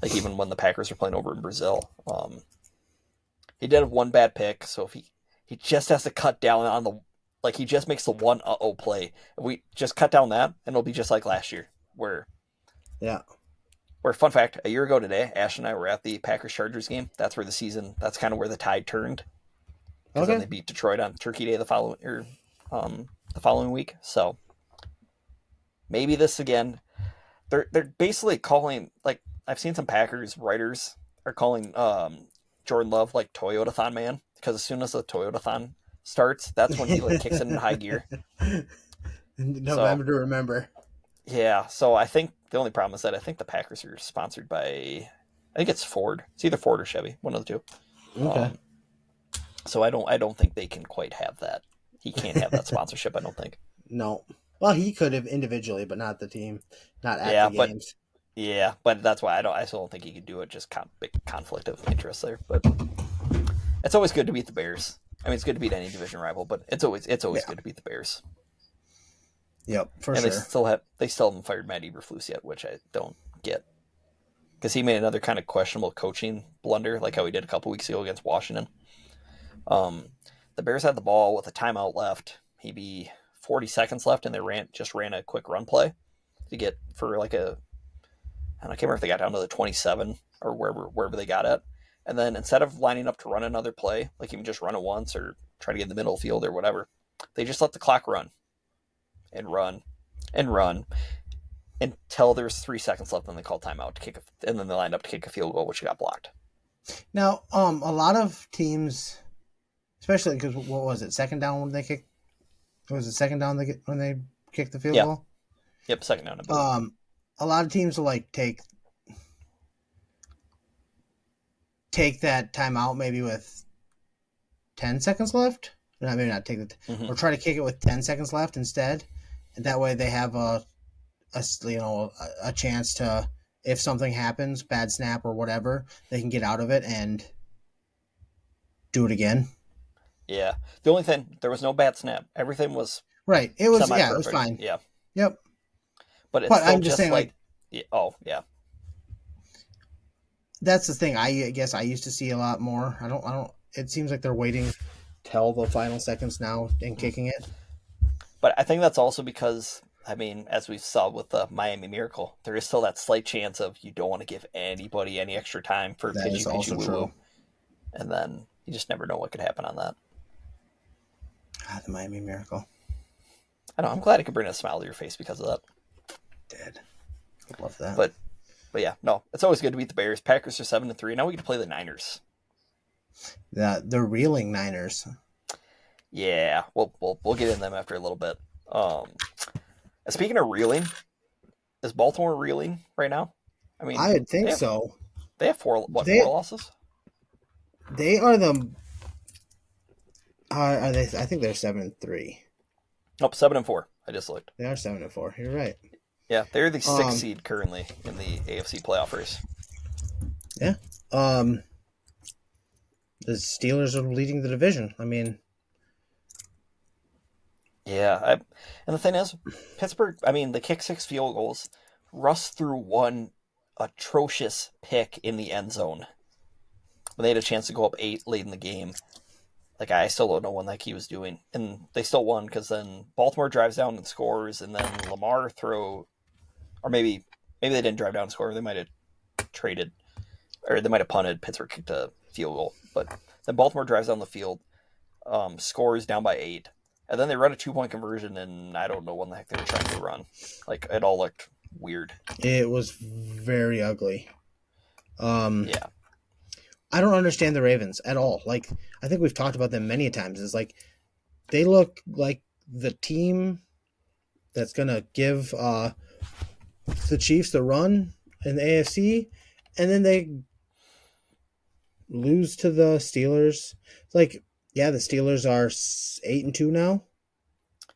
Speaker 1: Like even when the Packers were playing over in Brazil, he did have one bad pick. So if he just has to cut down on the like he just makes the one play. If we just cut down that, and it'll be just like last year, where
Speaker 2: Yeah.
Speaker 1: fun fact, a year ago today, Ash and I were at the Packers Chargers game. That's where that's kind of where the tide turned. Because then they beat Detroit on Turkey Day the following week. So maybe this again. They're basically calling, like, I've seen some Packers writers are calling Jordan Love like Toyotathon man, because as soon as the Toyotathon starts, that's when he like kicks it in high gear.
Speaker 2: November to remember.
Speaker 1: Yeah, so I think the only problem is that I think the Packers are sponsored by, I think it's Ford. It's either Ford or Chevy, one of the two.
Speaker 2: Okay.
Speaker 1: So I don't think they can quite have that. He can't have that sponsorship, I don't think.
Speaker 2: No. Well, he could have individually, but not the team, not at the games.
Speaker 1: But that's why I still don't think he could do it. Just big conflict of interest there. But it's always good to beat the Bears. I mean, it's good to beat any division rival, but it's always good to beat the Bears.
Speaker 2: Yep, for
Speaker 1: and
Speaker 2: sure.
Speaker 1: They still haven't fired Matt Eberflus yet, which I don't get, because he made another kind of questionable coaching blunder, like how he did a couple weeks ago against Washington. The Bears had the ball with a timeout left. Maybe 40 seconds left, and they ran a quick run play to get for like a, I can't remember if they got down to the 27 or wherever they got at. And then instead of lining up to run another play, like even just run it once or try to get in the middle of the field or whatever, they just let the clock run and run and run until there's 3 seconds left, and they called timeout to kick and then they lined up to kick a field goal, which got blocked.
Speaker 2: Now, a lot of teams, especially because what was it, second down when they kicked? Was it second down when they kicked the field goal?
Speaker 1: Yep, second down.
Speaker 2: A lot of teams will like take that timeout maybe with 10 seconds left. No, maybe not take it, or try to kick it with 10 seconds left instead, and that way they have a chance to, if something happens, bad snap or whatever, they can get out of it and do it again.
Speaker 1: Yeah. The only thing, there was no bad snap. Everything was
Speaker 2: right. It was it was fine.
Speaker 1: Yeah.
Speaker 2: Yep.
Speaker 1: But I'm just saying, like
Speaker 2: yeah.
Speaker 1: Oh yeah.
Speaker 2: That's the thing. I guess I used to see a lot more. I don't. It seems like they're waiting till the final seconds now and kicking it.
Speaker 1: But I think that's also because, I mean, as we saw with the Miami Miracle, there is still that slight chance of you don't want to give anybody any extra time for
Speaker 2: that is also true.
Speaker 1: And then you just never know what could happen on that.
Speaker 2: The Miami Miracle.
Speaker 1: I know. I'm glad I could bring a smile to your face because of that.
Speaker 2: Did. I love that.
Speaker 1: But yeah, no, it's always good to beat the Bears. Packers are 7-3. Now we get to play the Niners.
Speaker 2: The reeling Niners.
Speaker 1: Yeah, we'll get in them after a little bit. Speaking of reeling, is Baltimore reeling right now? I mean,
Speaker 2: I would think so.
Speaker 1: They have four losses?
Speaker 2: They are the. Are they? I think they're 7-3.
Speaker 1: Nope, 7-4. I just looked.
Speaker 2: They are 7-4. You're right.
Speaker 1: Yeah, they're the 6th seed currently in the AFC playoff race.
Speaker 2: Yeah. The Steelers are leading the division. I mean.
Speaker 1: Yeah, and the thing is, Pittsburgh, I mean, they kicked 6 field goals. Russ threw one atrocious pick in the end zone when they had a chance to go up 8 late in the game. Like, I still don't know what he was doing. And they still won, because then Baltimore drives down and scores, and then Lamar or maybe they didn't drive down and score. They might have traded, or they might have punted. Pittsburgh kicked a field goal. But then Baltimore drives down the field, scores down by 8. And then they run a 2-point conversion, and I don't know what the heck they were trying to run. Like, it all looked weird.
Speaker 2: It was very ugly.
Speaker 1: Yeah.
Speaker 2: I don't understand the Ravens at all. Like, I think we've talked about them many times. It's like, they look like the team that's going to give the Chiefs the run in the AFC, and then they lose to the Steelers. It's like, yeah, the Steelers are 8-2 now.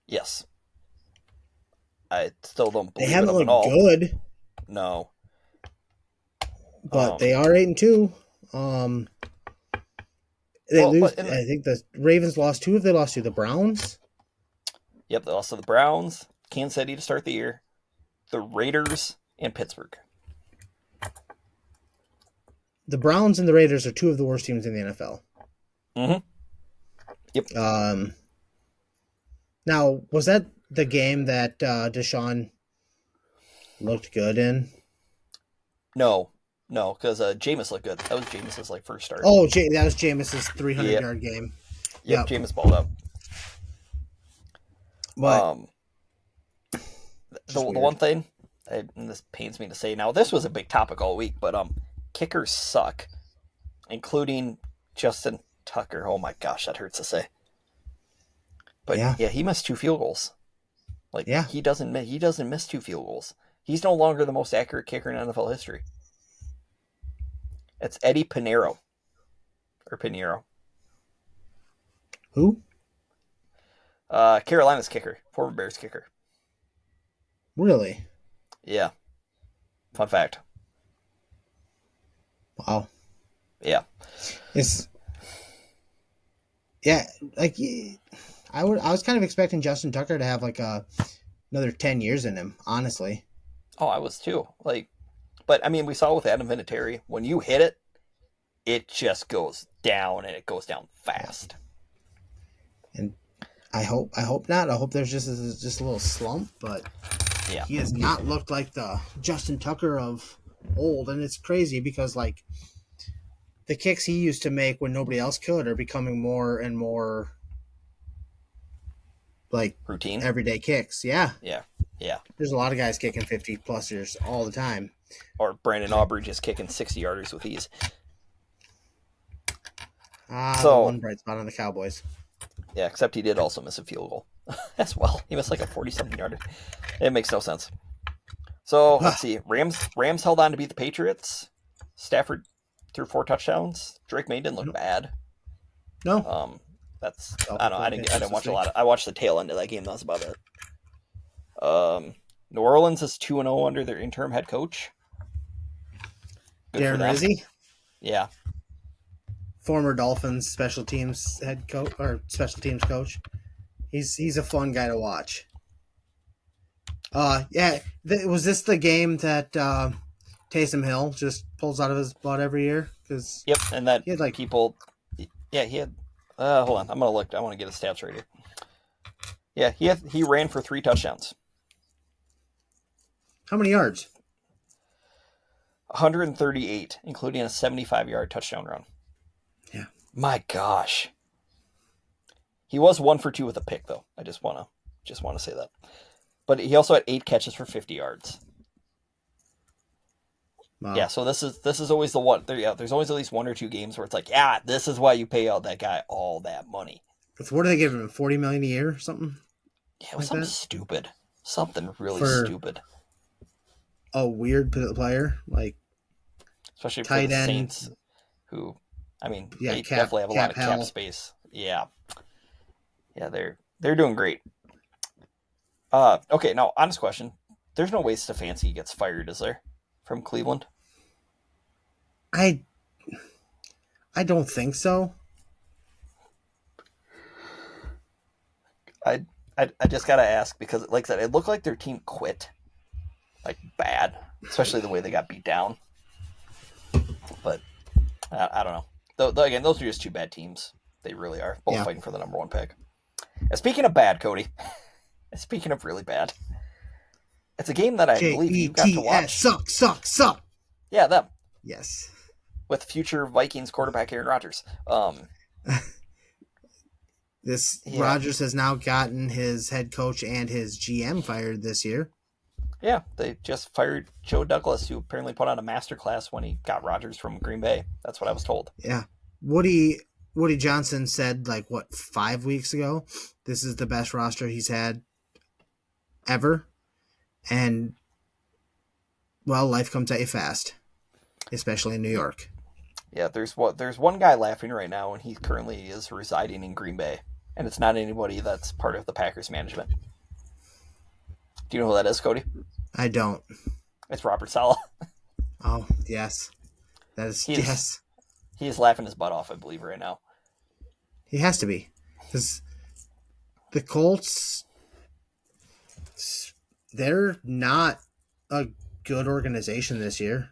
Speaker 1: Yes. I still don't believe
Speaker 2: they haven't
Speaker 1: it at all.
Speaker 2: Good.
Speaker 1: No.
Speaker 2: But they are 8-2. They lose. I think the Ravens lost 2. Have they lost to the Browns?
Speaker 1: Yep, they lost to the Browns, Kansas City to start the year, the Raiders, and Pittsburgh.
Speaker 2: the Browns and the Raiders are two of the worst teams in the NFL.
Speaker 1: Mm-hmm. Yep.
Speaker 2: Now, was that the game that Deshaun looked good in?
Speaker 1: No, because Jameis looked good. That was Jameis's first start.
Speaker 2: Oh, that was Jameis's 300-yard
Speaker 1: Yep.
Speaker 2: game.
Speaker 1: Yep, Jameis balled out.
Speaker 2: But
Speaker 1: the one thing, and this pains me to say now, this was a big topic all week, but kickers suck, including Justin Tucker. Oh my gosh, that hurts to say. But yeah, he missed 2 field goals. He doesn't miss 2 field goals. He's no longer the most accurate kicker in NFL history. It's Eddie Pinheiro. Or Pinheiro.
Speaker 2: Who?
Speaker 1: Carolina's kicker. Former Bears kicker.
Speaker 2: Really?
Speaker 1: Yeah. Fun fact.
Speaker 2: Wow.
Speaker 1: Yeah.
Speaker 2: I was kind of expecting Justin Tucker to have another 10 years in him, honestly.
Speaker 1: Oh, I was too. But I mean, we saw with Adam Vinatieri, when you hit it, it just goes down, and it goes down fast.
Speaker 2: And I hope not. I hope there's just a little slump, but
Speaker 1: yeah,
Speaker 2: he has not looked like the Justin Tucker of old, and it's crazy because the kicks he used to make when nobody else could are becoming more and more
Speaker 1: routine,
Speaker 2: everyday kicks. Yeah. There's a lot of guys kicking 50+ years all the time.
Speaker 1: Or Brandon Aubrey just kicking 60-yarders with ease.
Speaker 2: The one bright spot on the Cowboys.
Speaker 1: Yeah, except he did also miss a field goal as well. He missed a 40-something-yarder. It makes no sense. So let's see. Rams held on to beat the Patriots. Stafford threw 4 touchdowns. Drake May didn't look bad.
Speaker 2: No.
Speaker 1: I don't know. I didn't watch a lot. I watched the tail end of that game. That was about it. New Orleans is 2-0 under their interim head coach. Good
Speaker 2: Darren Rizzi?
Speaker 1: Yeah.
Speaker 2: Former Dolphins special teams head coach or special teams coach. He's a fun guy to watch. Was this the game that Taysom Hill just pulls out of his butt every year?
Speaker 1: Yep, and that he had people. Yeah, he had. Hold on, I'm gonna look. I want to get his stats right here. Yeah, he ran for 3 touchdowns.
Speaker 2: How many yards?
Speaker 1: 138, including a 75-yard touchdown run.
Speaker 2: Yeah.
Speaker 1: My gosh. He was 1 for 2 with a pick, though. I just want to say that. But he also had 8 catches for 50 yards. Wow. Yeah, so this is always the one. There's always at least 1 or 2 games where it's this is why you pay out that guy all that money.
Speaker 2: What do they give him? $40 million a year or something?
Speaker 1: Yeah, it was something stupid. Something really stupid.
Speaker 2: A weird player,
Speaker 1: especially for the Saints, who, I mean, they definitely have a lot of cap space. Yeah, they're doing great. Okay, now honest question: there's no way Stefanski gets fired, is there, from Cleveland?
Speaker 2: I don't think so.
Speaker 1: I just gotta ask because, like I said, it looked like their team quit. Bad, especially the way they got beat down. But I don't know. Though again, those are just 2 bad teams. They really are. Both fighting for the number 1 pick. And speaking of bad, Cody. Speaking of really bad, it's a game that I believe you got to watch.
Speaker 2: Suck.
Speaker 1: Yeah, them.
Speaker 2: Yes.
Speaker 1: With future Vikings quarterback Aaron Rodgers.
Speaker 2: Rodgers has now gotten his head coach and his GM fired this year.
Speaker 1: Yeah, they just fired Joe Douglas, who apparently put on a masterclass when he got Rodgers from Green Bay. That's what I was told.
Speaker 2: Yeah. Woody Johnson said, 5 weeks ago, this is the best roster he's had ever. And, well, life comes at you fast, especially in New York.
Speaker 1: Yeah, there's one guy laughing right now, and he currently is residing in Green Bay. And it's not anybody that's part of the Packers management. Do you know who that is, Cody?
Speaker 2: I don't.
Speaker 1: It's Robert Saleh.
Speaker 2: Oh, yes. Yes.
Speaker 1: He is laughing his butt off, I believe, right now.
Speaker 2: He has to be. Because the Colts, they're not a good organization this year.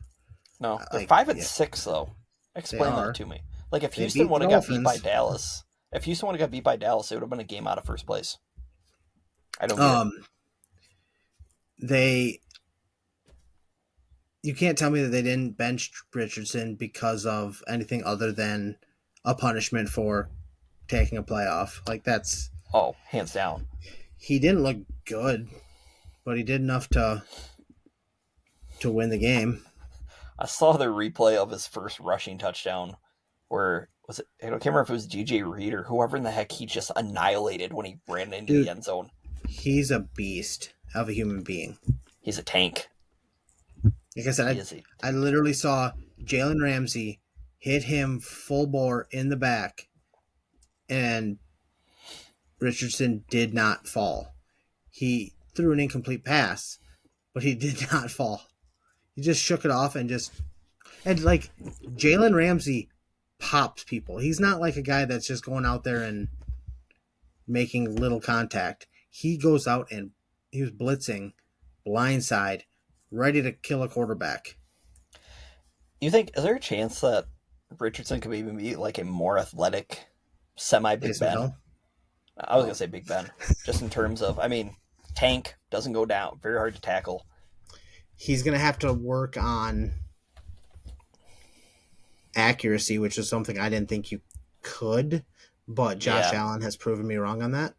Speaker 1: No, they're 5-6, though. Explain
Speaker 2: are.
Speaker 1: that to me. Like if
Speaker 2: They
Speaker 1: Houston
Speaker 2: beat the
Speaker 1: would have got beat by
Speaker 2: Dolphins.
Speaker 1: Dallas, if Houston would have got beat by Dallas, it would have been a game out of first place. I don't get it.
Speaker 2: Um, they you can't tell me that they didn't bench Richardson because of anything other than a punishment for taking a playoff. Like that's
Speaker 1: Oh, hands down.
Speaker 2: he didn't look good, but he did enough to win the game.
Speaker 1: I saw the replay of his first rushing touchdown where was it? I can't remember if it was DJ Reed or whoever in the heck he just annihilated when he ran into
Speaker 2: Dude,
Speaker 1: the end zone.
Speaker 2: he's a beast of a human being.
Speaker 1: He's a tank.
Speaker 2: Like I said, I literally saw Jalen Ramsey hit him full bore in the back, and Richardson did not fall. He threw an incomplete pass, but he did not fall. He just shook it off and like Jalen Ramsey pops people. He's not like a guy that's just going out there and making little contact. He goes out and he was blitzing, blindside, ready to kill a quarterback.
Speaker 1: You think is there a chance that Richardson could even be like a more athletic semi Big Ben?
Speaker 2: Hill?
Speaker 1: I was gonna say Big Ben, just in terms of tank doesn't go down, very hard to tackle.
Speaker 2: He's gonna have to work on accuracy, which is something I didn't think you could, but Josh Allen has proven me wrong on that.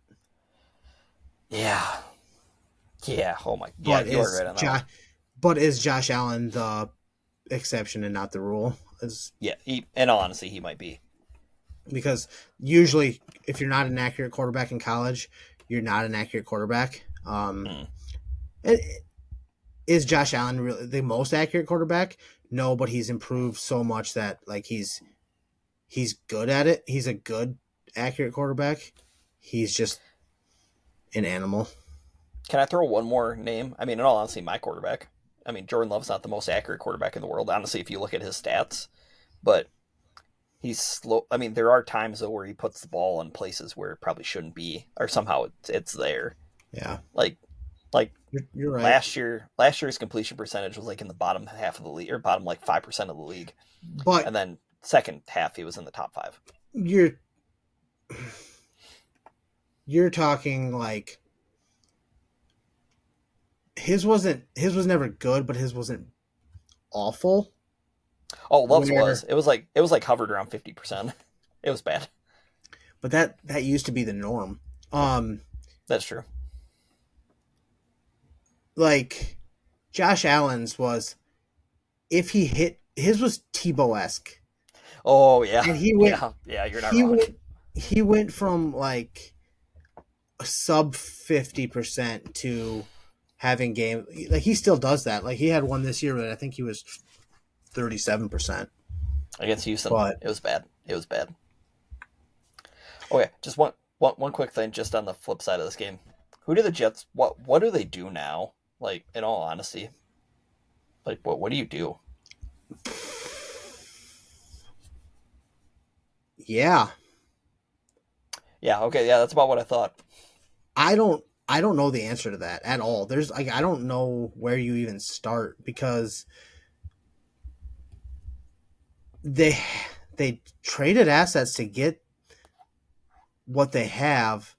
Speaker 1: Yeah. Oh my. Yeah, you are right on that.
Speaker 2: But is Josh Allen the exception and not the rule?
Speaker 1: In all honesty, he might be.
Speaker 2: Because usually, if you're not an accurate quarterback in college, you're not an accurate quarterback. Is Josh Allen really the most accurate quarterback? No, but he's improved so much that like he's good at it. He's a good accurate quarterback. He's just an animal.
Speaker 1: Can I throw one more name? I mean, in all honesty, my quarterback. I mean, Jordan Love's not the most accurate quarterback in the world, honestly, if you look at his stats. But he's slow. I mean, there are times, though, where he puts the ball in places where it probably shouldn't be, or somehow it's there.
Speaker 2: Yeah.
Speaker 1: Like
Speaker 2: you're right.
Speaker 1: Last year's completion percentage was like in the bottom half of the league, or bottom like 5% of the league. And then second half, he was in the top 5.
Speaker 2: You're talking like his was never good, but his wasn't awful.
Speaker 1: Oh, Love's was. It was like hovered around 50%. It was bad.
Speaker 2: But that used to be the norm.
Speaker 1: That's true.
Speaker 2: Like Josh Allen's was, if he hit his was Tebow-esque.
Speaker 1: Oh yeah.
Speaker 2: And he went.
Speaker 1: Yeah, you're not wrong.
Speaker 2: He went from like a sub 50% to having game. Like he still does that. Like he had one this year, but I think he was 37%
Speaker 1: against Houston.
Speaker 2: But
Speaker 1: it was bad. Okay, just one quick thing, just on the flip side of this game. Who do the Jets? What do they do now? Like, in all honesty, like what do you do?
Speaker 2: Yeah.
Speaker 1: Okay, yeah, that's about what I thought.
Speaker 2: I don't know the answer to that at all. There's like I don't know where you even start because they traded assets to get what they have.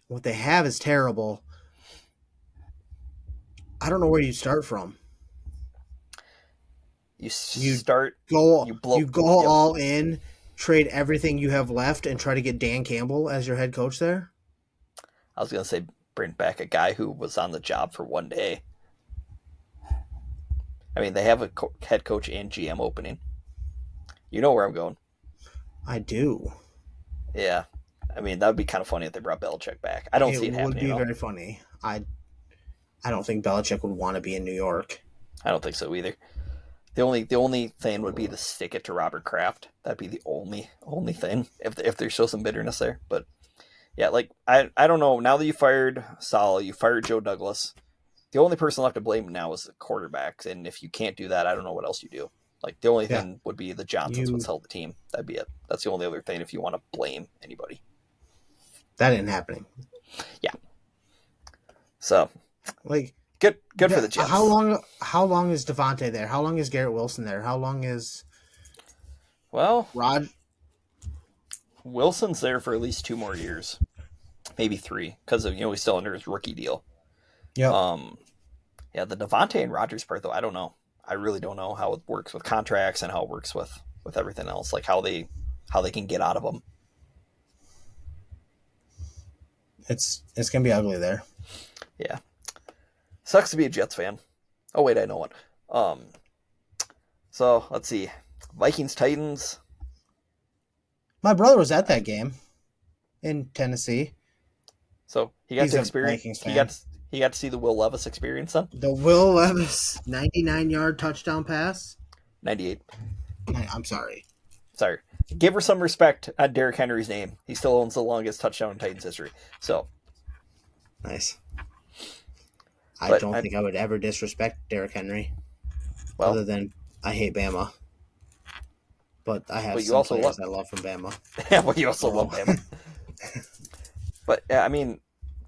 Speaker 2: What they have is terrible. I don't know where you start from.
Speaker 1: You
Speaker 2: go all in, trade everything you have left, and try to get Dan Campbell as your head coach there?
Speaker 1: I was going to say bring back a guy who was on the job for one day. I mean, they have a head coach and GM opening. You know where I'm going.
Speaker 2: I do.
Speaker 1: Yeah. I mean, that would be kind of funny if they brought Belichick back. I don't see it happening.
Speaker 2: It would be very funny. I don't think Belichick would want to be in New York.
Speaker 1: I don't think so either. The only thing would be to stick it to Robert Kraft. That'd be the only thing if there's still some bitterness there. But yeah, like I don't know. Now that you fired Saleh, you fired Joe Douglas. The only person left to blame now is the quarterbacks, and if you can't do that, I don't know what else you do. Like the only thing would be the Johnsons would held the team. That'd be it. That's the only other thing if you want to blame anybody.
Speaker 2: That ain't happening.
Speaker 1: Yeah. So,
Speaker 2: like,
Speaker 1: good for the Jets.
Speaker 2: How long is Devontae there? How long is Garrett Wilson there? How long is
Speaker 1: Well,
Speaker 2: Rod,
Speaker 1: Wilson's there for at least 2 more years, maybe 3, because he's still under his rookie deal.
Speaker 2: yep.
Speaker 1: Yeah, the Devontae and Rodgers part though, I don't know. I really don't know how it works with contracts and how it works with everything else, like how they can get out of them.
Speaker 2: It's gonna be ugly there.
Speaker 1: Yeah, sucks to be a Jets fan. Oh wait, I know one. So let's see, Vikings Titans.
Speaker 2: My brother was at that game in Tennessee.
Speaker 1: So he got
Speaker 2: He's
Speaker 1: to
Speaker 2: a
Speaker 1: experience.
Speaker 2: Vikings
Speaker 1: He
Speaker 2: fan.
Speaker 1: got to see the Will Levis experience then.
Speaker 2: The Will Levis 99-yard touchdown pass.
Speaker 1: 98.
Speaker 2: I'm sorry.
Speaker 1: Sorry. Give her some respect on Derrick Henry's name. He still owns the longest touchdown in Titans history. So
Speaker 2: Nice. I
Speaker 1: But
Speaker 2: don't think I would ever disrespect Derrick Henry,
Speaker 1: well,
Speaker 2: other than I hate Bama. But I have
Speaker 1: But you
Speaker 2: some
Speaker 1: also
Speaker 2: players
Speaker 1: love-
Speaker 2: I love from Bama.
Speaker 1: yeah, well, you also
Speaker 2: So-
Speaker 1: love him. But yeah, I mean,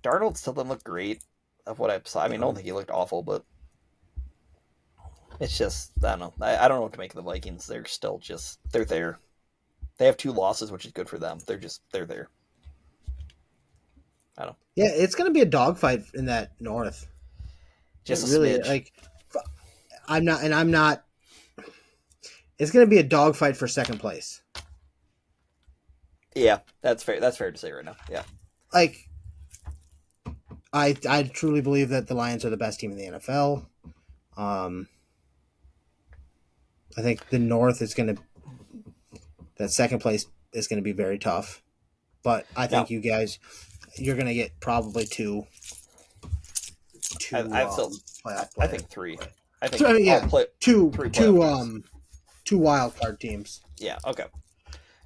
Speaker 1: Darnold still didn't look great of what I saw. I mean, I don't think he looked awful, but it's just I don't know. I don't know what to make of the Vikings. They're still just they're there. They have 2 losses, which is good for them. They're there. I don't know.
Speaker 2: Yeah, it's going to be a dogfight in that North.
Speaker 1: Just
Speaker 2: It
Speaker 1: a
Speaker 2: really,
Speaker 1: smidge.
Speaker 2: like, I'm not. It's going to be a dogfight for second place.
Speaker 1: Yeah, that's fair. That's fair to say right now. Yeah.
Speaker 2: Like, I truly believe that the Lions are the best team in the NFL. I think the North is going to. That second place is going to be very tough, but I think
Speaker 1: No.
Speaker 2: you guys, you're going to get probably two.
Speaker 1: I've still-
Speaker 2: Playoff
Speaker 1: I
Speaker 2: players.
Speaker 1: think 3. I think
Speaker 2: So, yeah.
Speaker 1: I'll play.
Speaker 2: two
Speaker 1: 3
Speaker 2: two
Speaker 1: playoff teams.
Speaker 2: two wild card teams.
Speaker 1: Yeah. Okay.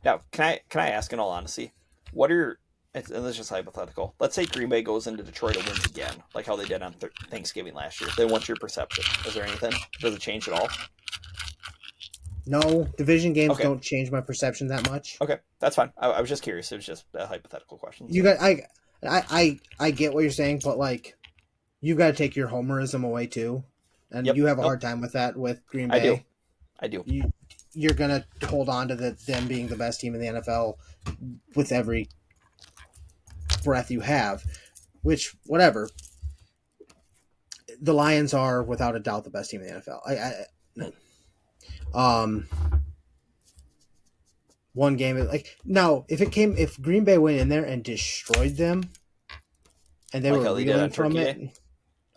Speaker 1: Now, can I ask in all honesty, what are and this is just hypothetical. Let's say Green Bay goes into Detroit and wins again, like how they did on Thanksgiving last year. Then what's your perception? Is there anything? Does it change at all?
Speaker 2: No, division games
Speaker 1: Okay.
Speaker 2: don't change my perception that much.
Speaker 1: Okay, that's fine. I was just curious. It was just a hypothetical question.
Speaker 2: You got I get what you're saying, but like you got to take your homerism away too, and
Speaker 1: Yep.
Speaker 2: you have a
Speaker 1: Nope.
Speaker 2: hard time with that with Green
Speaker 1: I
Speaker 2: Bay.
Speaker 1: do.
Speaker 2: You're gonna hold on to them being the best team in the NFL with every breath you have, which whatever. The Lions are without a doubt the best team in the NFL. One game like now if Green Bay went in there and destroyed them and they
Speaker 1: Like
Speaker 2: were
Speaker 1: how they did
Speaker 2: reeling
Speaker 1: on
Speaker 2: from
Speaker 1: Turkey
Speaker 2: it,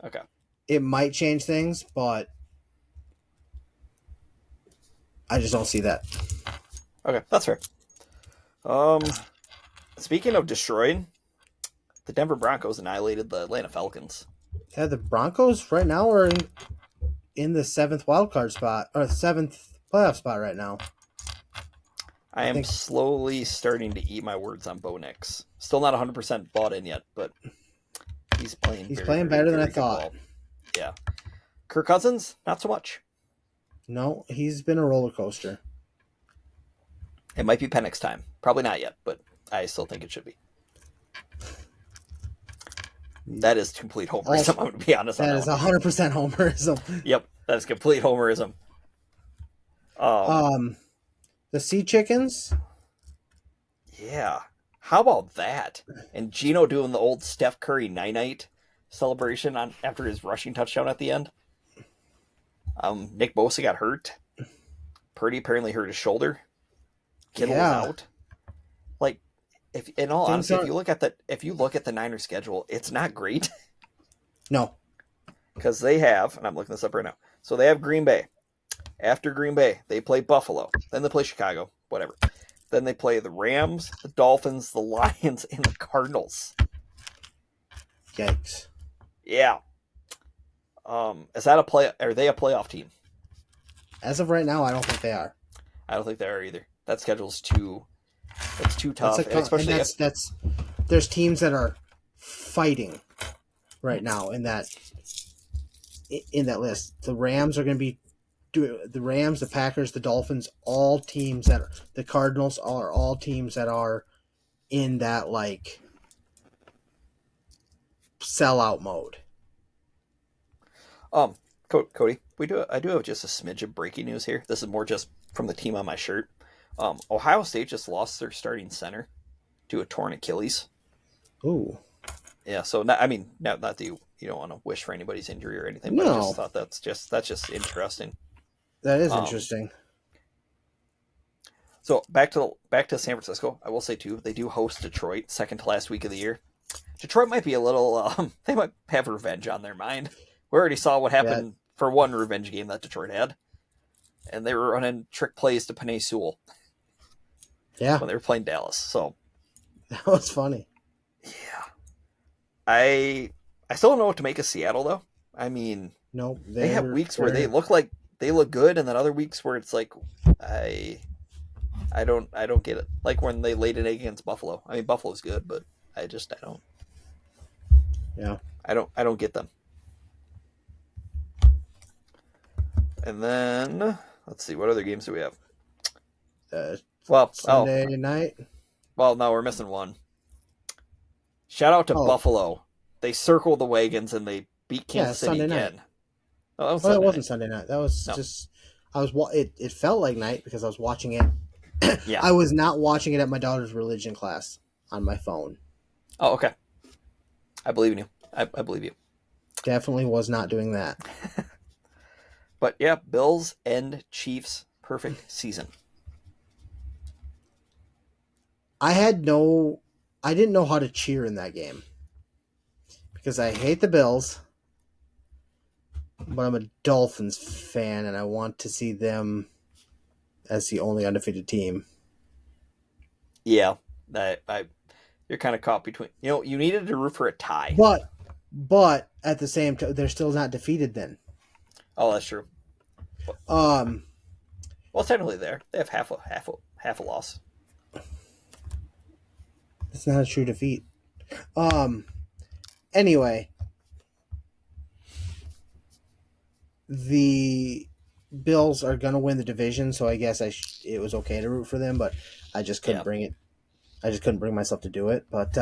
Speaker 1: Okay.
Speaker 2: it might change things, but I just don't see that.
Speaker 1: Okay, that's fair. Speaking of destroyed, the Denver Broncos annihilated the Atlanta Falcons.
Speaker 2: Yeah, the Broncos right now are in the 7th wild card spot or 7th playoff spot right now.
Speaker 1: I am
Speaker 2: think-
Speaker 1: slowly starting to eat my words on Bo Nix. Still not 100% bought in yet, but he's playing.
Speaker 2: He's
Speaker 1: very,
Speaker 2: playing
Speaker 1: very,
Speaker 2: better than
Speaker 1: very
Speaker 2: I
Speaker 1: good
Speaker 2: thought.
Speaker 1: ball. Yeah. Kirk Cousins, not so much.
Speaker 2: No, he's been a roller coaster.
Speaker 1: It might be Penix time. Probably not yet, but I still think it should be. That is complete homerism. I'm going to be honest on
Speaker 2: That
Speaker 1: that
Speaker 2: is
Speaker 1: one.
Speaker 2: 100% homerism.
Speaker 1: Yep, that is complete homerism.
Speaker 2: The Sea Chickens.
Speaker 1: Yeah. How about that? And Gino doing the old Steph Curry night celebration after his rushing touchdown at the end. Nick Bosa got hurt. Purdy apparently hurt his shoulder. Kittle
Speaker 2: Yeah.
Speaker 1: was out. Like, if in all
Speaker 2: Things
Speaker 1: honesty,
Speaker 2: are-
Speaker 1: if you look at the Niners schedule, it's not great
Speaker 2: No,
Speaker 1: because they have, and I'm looking this up right now. So they have Green Bay. After Green Bay, they play Buffalo. Then they play Chicago. Whatever. Then they play the Rams, the Dolphins, the Lions, and the Cardinals.
Speaker 2: yikes.
Speaker 1: Yeah. Is that a play? Are they a playoff team?
Speaker 2: As of right now, I don't think they are.
Speaker 1: I don't think they are either. That schedule's too. It's too tough,
Speaker 2: That's
Speaker 1: and especially
Speaker 2: and that's there's teams that are fighting right now in that list. The Rams are going to be the Rams, the Packers, the Dolphins, all teams that are, the Cardinals are all teams that are in that like sellout mode.
Speaker 1: Cody, I do have just a smidge of breaking news here. This is more just from the team on my shirt. Ohio State just lost their starting center to a torn Achilles.
Speaker 2: Ooh.
Speaker 1: Yeah, so not that you don't want to wish for anybody's injury or anything, but I
Speaker 2: No.
Speaker 1: just thought that's just interesting.
Speaker 2: That is
Speaker 1: Um,
Speaker 2: interesting.
Speaker 1: So back to San Francisco. I will say too, they do host Detroit second to last week of the year. Detroit might be a little. They might have revenge on their mind. We already saw what happened for one revenge game that Detroit had, and they were running trick plays to Penei Sewell.
Speaker 2: Yeah,
Speaker 1: when they were playing Dallas. So
Speaker 2: that was funny.
Speaker 1: yeah, I still don't know what to make of Seattle though. I mean,
Speaker 2: Nope.
Speaker 1: they have weeks where they look good, and then other weeks where it's like I don't get it. Like when they laid an egg against Buffalo. I mean, Buffalo's good, but I don't.
Speaker 2: Yeah.
Speaker 1: I don't get them. And then let's see, what other games do we have?
Speaker 2: Sunday night.
Speaker 1: Well, no, we're missing one. Shout out to Buffalo. They circled the wagons and they beat Kansas City again.
Speaker 2: Night.
Speaker 1: Oh,
Speaker 2: that wasn't Sunday night. That was just it felt like night because I was watching it.
Speaker 1: Yeah.
Speaker 2: I was not watching it at my daughter's religion class on my phone.
Speaker 1: Oh, okay. I believe in you. I believe you.
Speaker 2: Definitely was not doing that.
Speaker 1: But yeah, Bills and Chiefs, perfect season.
Speaker 2: I didn't know how to cheer in that game because I hate the Bills, but I'm a Dolphins fan and I want to see them as the only undefeated team.
Speaker 1: Yeah, you're kind of caught between. You needed to root for a tie,
Speaker 2: but at the same time, they're still not defeated. Then.
Speaker 1: Oh, that's true. Well, technically, they have half a loss.
Speaker 2: It's not a true defeat. Anyway, the Bills are going to win the division, so I guess it was okay to root for them, but I just couldn't bring it. I just couldn't bring myself to do it. But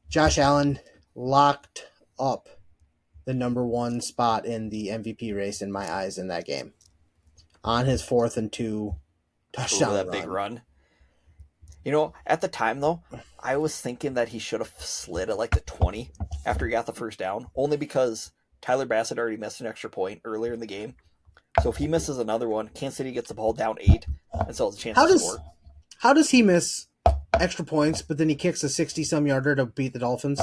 Speaker 2: Josh Allen locked up the number one spot in the MVP race in my eyes in that game on his 4th and 2 touchdown
Speaker 1: that big run. At the time though, I was thinking that he should have slid at like the 20 after he got the first down, only because Tyler Bassett already missed an extra point earlier in the game. So if he misses another one, Kansas City gets the ball down 8 and still has a chance to score.
Speaker 2: How does he miss extra points, but then he kicks a 60-some yarder to beat the Dolphins?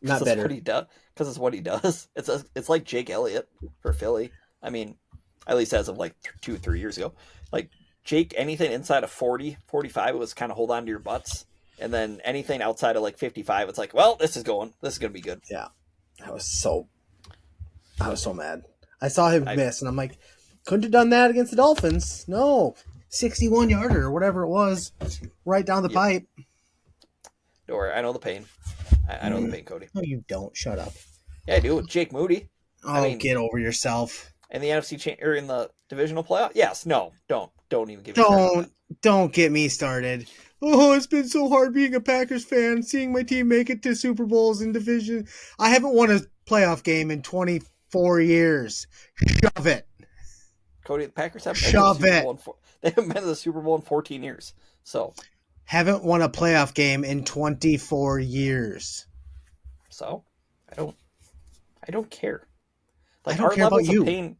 Speaker 2: Not better.
Speaker 1: Because it's what he does. It's like Jake Elliott for Philly. I mean, at least as of like 2-3 years ago. Like Jake, anything inside of 40, 45, it was kind of hold on to your butts. And then anything outside of like 55, it's like, well, this is going to be good.
Speaker 2: Yeah. I was so mad. I saw him miss, and I'm like, couldn't have done that against the Dolphins. No. 61-yarder or whatever it was, right down the pipe.
Speaker 1: Don't worry, I know the pain. I know the pain, Cody.
Speaker 2: No, you don't. Shut up.
Speaker 1: Yeah, I do. Jake Moody.
Speaker 2: Oh, get over yourself.
Speaker 1: In the NFC or in the divisional playoff? Yes. No. Don't even give me.
Speaker 2: Don't get me started. Oh, it's been so hard being a Packers fan, seeing my team make it to Super Bowls in division. I haven't won a playoff game in 24 years. Shove it.
Speaker 1: Cody, the Packers have they haven't been to the Super Bowl in 14 years. So
Speaker 2: haven't won a playoff game in 24 years.
Speaker 1: So I don't care.
Speaker 2: Like, I don't care about you.
Speaker 1: Pain,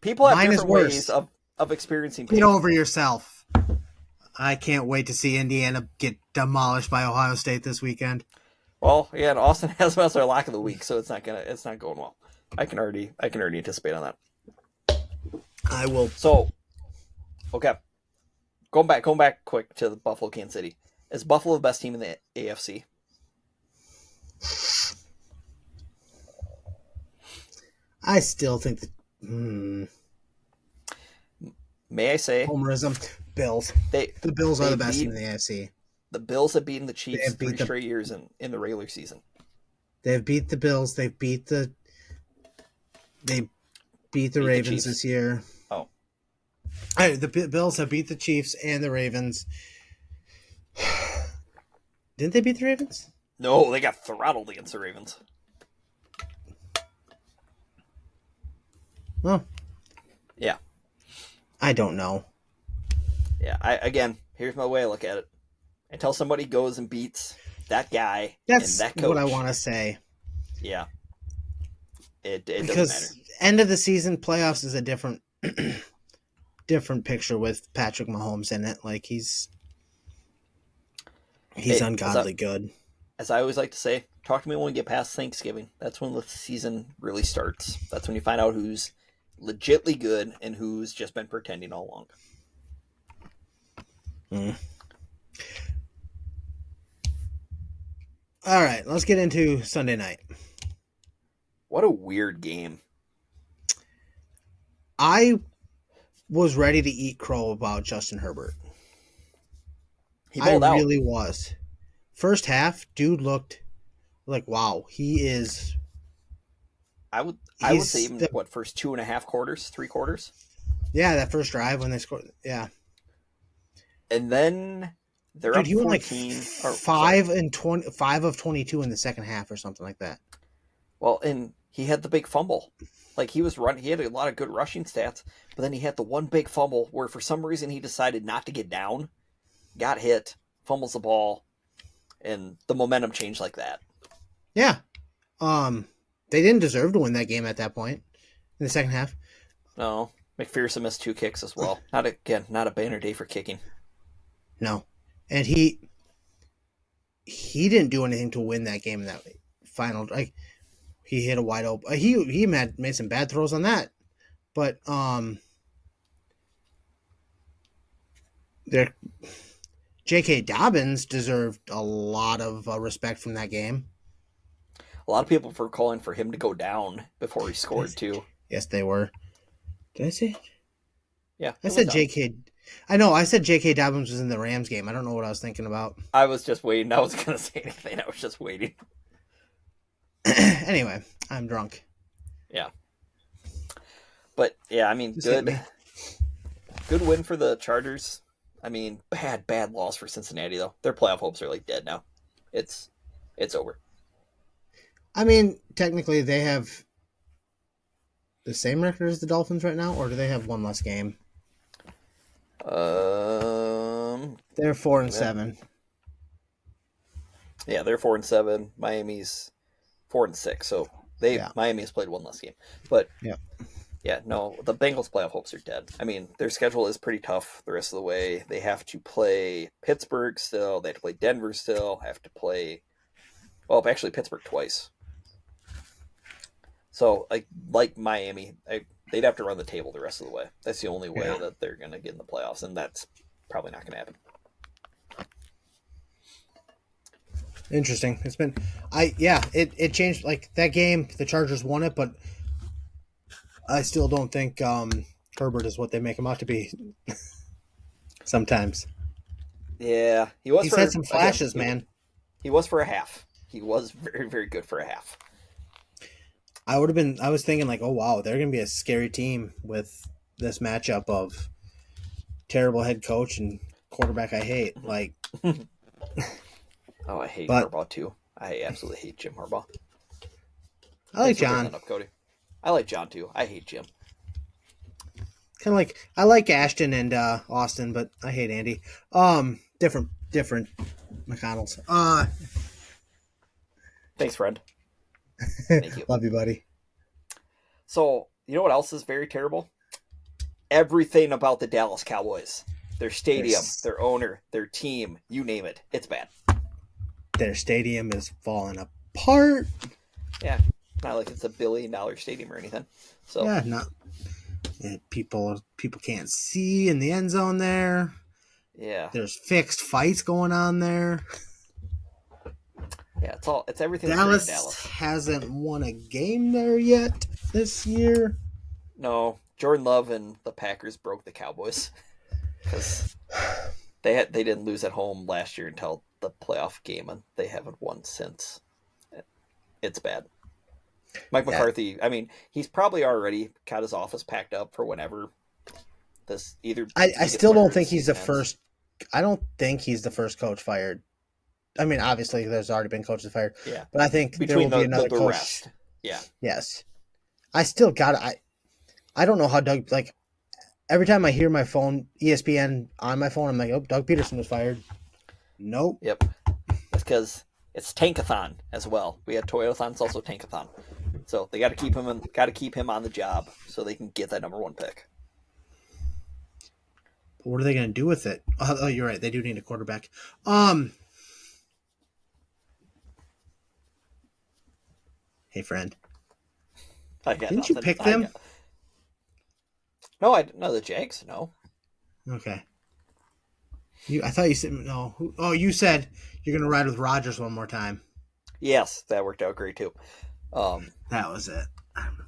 Speaker 1: people have different ways of experiencing pain.
Speaker 2: Get over yourself. I can't wait to see Indiana get demolished by Ohio State this weekend.
Speaker 1: Well, yeah, and Austin has us our lock of the week, so it's not going well. I can already anticipate on that.
Speaker 2: I will.
Speaker 1: So, okay, going back quick to the Buffalo Kansas City. Is Buffalo the best team in the AFC?
Speaker 2: I still think that.
Speaker 1: May I say
Speaker 2: homerism? Bills. The Bills are the best team in the AFC.
Speaker 1: The Bills have beaten the Chiefs 3 straight years in the regular season.
Speaker 2: They've beat the Bills. They beat the Ravens this year.
Speaker 1: Oh,
Speaker 2: the Bills have beat the Chiefs and the Ravens. Didn't they beat the Ravens?
Speaker 1: No, they got throttled against the Ravens.
Speaker 2: Well,
Speaker 1: yeah.
Speaker 2: I don't know.
Speaker 1: Yeah, again, here's my way I look at it. Until somebody goes and beats that guy and
Speaker 2: That's
Speaker 1: that
Speaker 2: what I
Speaker 1: coach,
Speaker 2: want to say.
Speaker 1: yeah, it doesn't matter.
Speaker 2: Because end of the season playoffs is a different different picture with Patrick Mahomes in it. Like he's
Speaker 1: Hey,
Speaker 2: ungodly good.
Speaker 1: as I always like to say, talk to me when we get past Thanksgiving. That's when the season really starts. That's when you find out who's legitly good and who's just been pretending all along.
Speaker 2: Mm. All right, let's get into Sunday night.
Speaker 1: What a weird game.
Speaker 2: I was ready to eat crow about Justin Herbert.
Speaker 1: He
Speaker 2: I
Speaker 1: balled out.
Speaker 2: really was. First half, dude looked like wow. He is.
Speaker 1: I would say even first 2.5 quarters, 3 quarters,
Speaker 2: Yeah, that first drive when they scored. Yeah,
Speaker 1: and then they're
Speaker 2: dude,
Speaker 1: up
Speaker 2: he went like
Speaker 1: 14.
Speaker 2: 5 of 22 in the second half or something like that.
Speaker 1: Well, and he had the big fumble. Like he was running, he had a lot of good rushing stats, but then he had the one big fumble where for some reason he decided not to get down, got hit, fumbles the ball, and the momentum changed like that.
Speaker 2: Yeah, they didn't deserve to win that game at that point in the second half.
Speaker 1: No, McPherson missed 2 kicks as well. Not a banner day for kicking.
Speaker 2: No, and he didn't do anything to win that game in that final. Like he hit a wide open. He made some bad throws on that, but there. J.K. Dobbins deserved a lot of respect from that game.
Speaker 1: A lot of people were calling for him to go down before he scored too.
Speaker 2: Yes, they were. Did I say?
Speaker 1: Yeah,
Speaker 2: I said J.K. I know. I said J.K. Dobbins was in the Rams game. I don't know what I was thinking about.
Speaker 1: I was just waiting. I was going to say anything. I was just waiting.
Speaker 2: Anyway, I'm drunk.
Speaker 1: Yeah. But, yeah, I mean, good win for the Chargers. I mean, bad loss for Cincinnati, though. Their playoff hopes are, like, dead now. It's over.
Speaker 2: I mean, technically, they have the same record as the Dolphins right now, or do they have one less game? They're 4-7.
Speaker 1: Yeah, they're 4-7. Miami's 4-6. So Miami has played one less game. But yeah, no, the Bengals playoff hopes are dead. I mean, their schedule is pretty tough the rest of the way. They have to play Pittsburgh still. They have to play Denver still. Have to play, well, actually Pittsburgh twice. So like Miami, they'd have to run the table the rest of the way. That's the only way that they're going to get in the playoffs, and that's probably not going to happen.
Speaker 2: Interesting. It's been, it changed. Like that game, the Chargers won it, but I still don't think Herbert is what they make him out to be. Sometimes.
Speaker 1: Yeah,
Speaker 2: he's had some flashes, man.
Speaker 1: He was for a half. He was very, very good for a half.
Speaker 2: I was thinking like, oh wow, they're gonna be a scary team with this matchup of terrible head coach and quarterback I hate. Like,
Speaker 1: oh, I hate Harbaugh too. I absolutely hate Jim Harbaugh.
Speaker 2: I like John.
Speaker 1: Cody. I like John too. I hate Jim.
Speaker 2: Kind of like I like Ashton and Austin, but I hate Andy. Different McConnells.
Speaker 1: Thanks, friend. Thank you.
Speaker 2: Love you, buddy.
Speaker 1: So, you know what else is very terrible? Everything about the Dallas Cowboys. Their stadium, their owner, their team, you name it. It's bad.
Speaker 2: Their stadium is falling apart.
Speaker 1: Yeah. Not like it's $1 billion stadium or anything. So
Speaker 2: yeah, not people can't see in the end zone there.
Speaker 1: Yeah.
Speaker 2: There's fixed fights going on there.
Speaker 1: Yeah, it's everything.
Speaker 2: Dallas hasn't won a game there yet this year.
Speaker 1: No, Jordan Love and the Packers broke the Cowboys because they didn't lose at home last year until the playoff game, and they haven't won since. It's bad. Mike McCarthy, I mean, he's probably already got his office packed up for whenever this either.
Speaker 2: I still don't think he's the first. I don't think he's the first coach fired. I mean, obviously, there's already been coaches fired.
Speaker 1: Yeah.
Speaker 2: But I think there will be another coach.
Speaker 1: Rest. Yeah.
Speaker 2: Yes. I still got it. I don't know how Doug, like, every time I hear my phone, ESPN on my phone, I'm like, oh, Doug Peterson was fired. Nope.
Speaker 1: Yep. That's because it's Tankathon as well. We had Toyotathon, it's also Tankathon. So they got to keep him on the job so they can get that number 1 pick.
Speaker 2: But what are they going to do with it? Oh, you're right. They do need a quarterback. Hey, friend.
Speaker 1: I got
Speaker 2: Didn't
Speaker 1: nothing.
Speaker 2: you pick them?
Speaker 1: No, I didn't know the Jags. No.
Speaker 2: Okay. I thought you said no. Oh, you said you're going to ride with Rodgers one more time.
Speaker 1: Yes, that worked out great too.
Speaker 2: That was it.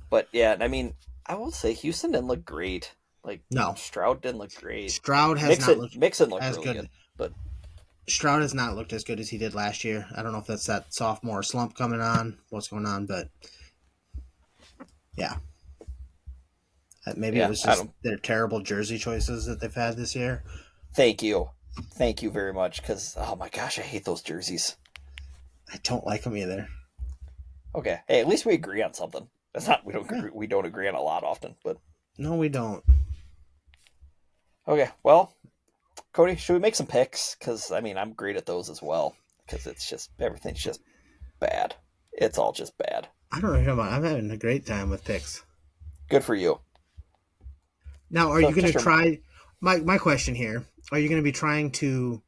Speaker 1: But yeah, I mean, I will say Houston didn't look great. Like
Speaker 2: No.
Speaker 1: Stroud didn't look great.
Speaker 2: Stroud has not looked
Speaker 1: Mixon looked
Speaker 2: as
Speaker 1: really
Speaker 2: good.
Speaker 1: but
Speaker 2: Stroud has not looked as good as he did last year. I don't know if that's that sophomore slump coming on, what's going on, but yeah. Maybe it was just their terrible jersey choices that they've had this year.
Speaker 1: Thank you very much. Because oh my gosh, I hate those jerseys.
Speaker 2: I don't like them either.
Speaker 1: Okay, hey, at least we agree on something. That's not we don't agree on a lot often, but
Speaker 2: no, we don't.
Speaker 1: Okay, well, Cody, should we make some picks? Because I mean, I'm great at those as well. Because it's just everything's just bad. It's all just bad.
Speaker 2: I don't know what you're talking about. I'm having a great time with picks.
Speaker 1: Good for you.
Speaker 2: Now, are you going to try? My question here: are you going to be trying to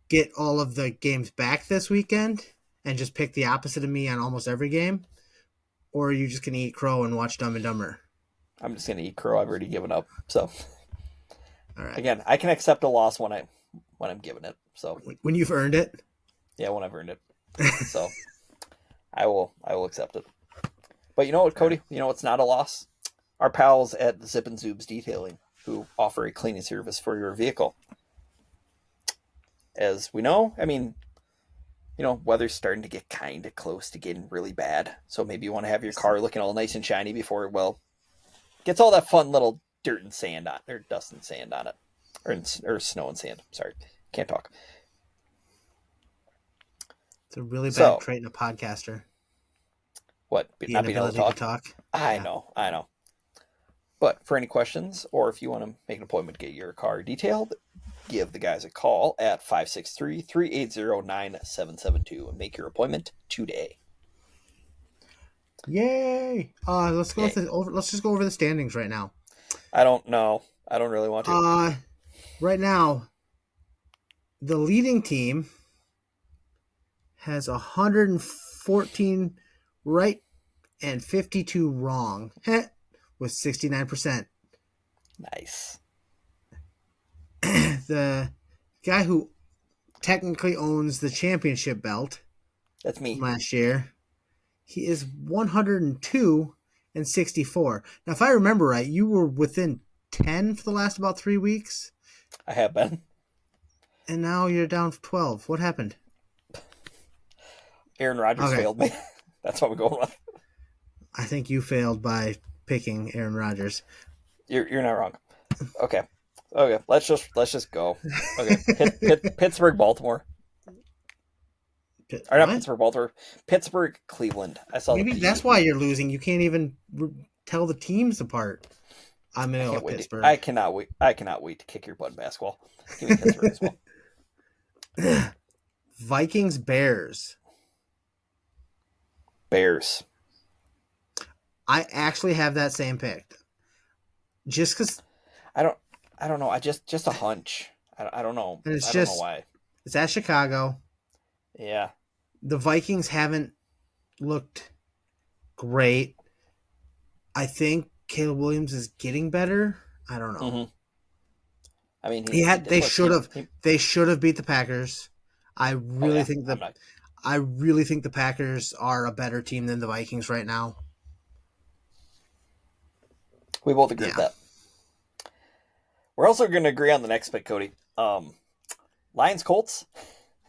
Speaker 2: get all of the games back this weekend and just pick the opposite of me on almost every game, or are you just going to eat crow and watch Dumb and Dumber?
Speaker 1: I'm just going to eat crow. I've already given up. So,
Speaker 2: all right.
Speaker 1: Again, I can accept a loss when I'm given it. So
Speaker 2: when you've earned it.
Speaker 1: Yeah, when I've earned it. So I will accept it. But you know what, Cody? You know what's not a loss? Our pals at Zip and Zoobs Detailing, who offer a cleaning service for your vehicle. As we know, I mean, you know, weather's starting to get kind of close to getting really bad. So maybe you want to have your car looking all nice and shiny before, well, gets all that fun little dirt and sand on, or dust and sand on it. Or snow and sand. Sorry, can't talk.
Speaker 2: It's a really bad trait in a podcaster.
Speaker 1: What? Not being able to talk? I know. But for any questions, or if you want to make an appointment to get your car detailed, give the guys a call at 563-380-9772 and make your appointment today.
Speaker 2: Yay! Let's go. Let's just go over the standings right now.
Speaker 1: I don't know. I don't really want to.
Speaker 2: Right now, the leading team has 114 right and 52 wrong, with 69%.
Speaker 1: Nice.
Speaker 2: The guy who technically owns the championship belt,
Speaker 1: that's me,
Speaker 2: from last year, he is 102 and 64. Now, if I remember right, you were within 10 for the last about 3 weeks.
Speaker 1: I have been.
Speaker 2: And now you're down 12. What happened?
Speaker 1: Aaron Rodgers failed me. That's what we're going with.
Speaker 2: I think you failed by picking Aaron Rodgers.
Speaker 1: You're not wrong. Okay. Let's just go. Okay. Pittsburgh, Baltimore. Or not Pittsburgh, Baltimore. Pittsburgh, Cleveland. I saw.
Speaker 2: Maybe that's why you're losing. You can't even tell the teams apart. I'm gonna go with Pittsburgh.
Speaker 1: I cannot wait. I cannot wait to kick your butt in basketball. Give me Pittsburgh as well.
Speaker 2: Vikings, Bears.
Speaker 1: Bears.
Speaker 2: I actually have that same pick. Just because
Speaker 1: I don't know. I just a hunch. I don't know.
Speaker 2: And it's
Speaker 1: I don't know why.
Speaker 2: It's at Chicago.
Speaker 1: Yeah.
Speaker 2: The Vikings haven't looked great. I think Caleb Williams is getting better. I don't know.
Speaker 1: Mm-hmm. I mean,
Speaker 2: they should have beat the Packers. I really think the Packers are a better team than the Vikings right now.
Speaker 1: We both agree with that. We're also going to agree on the next pick, Cody. Lions, Colts.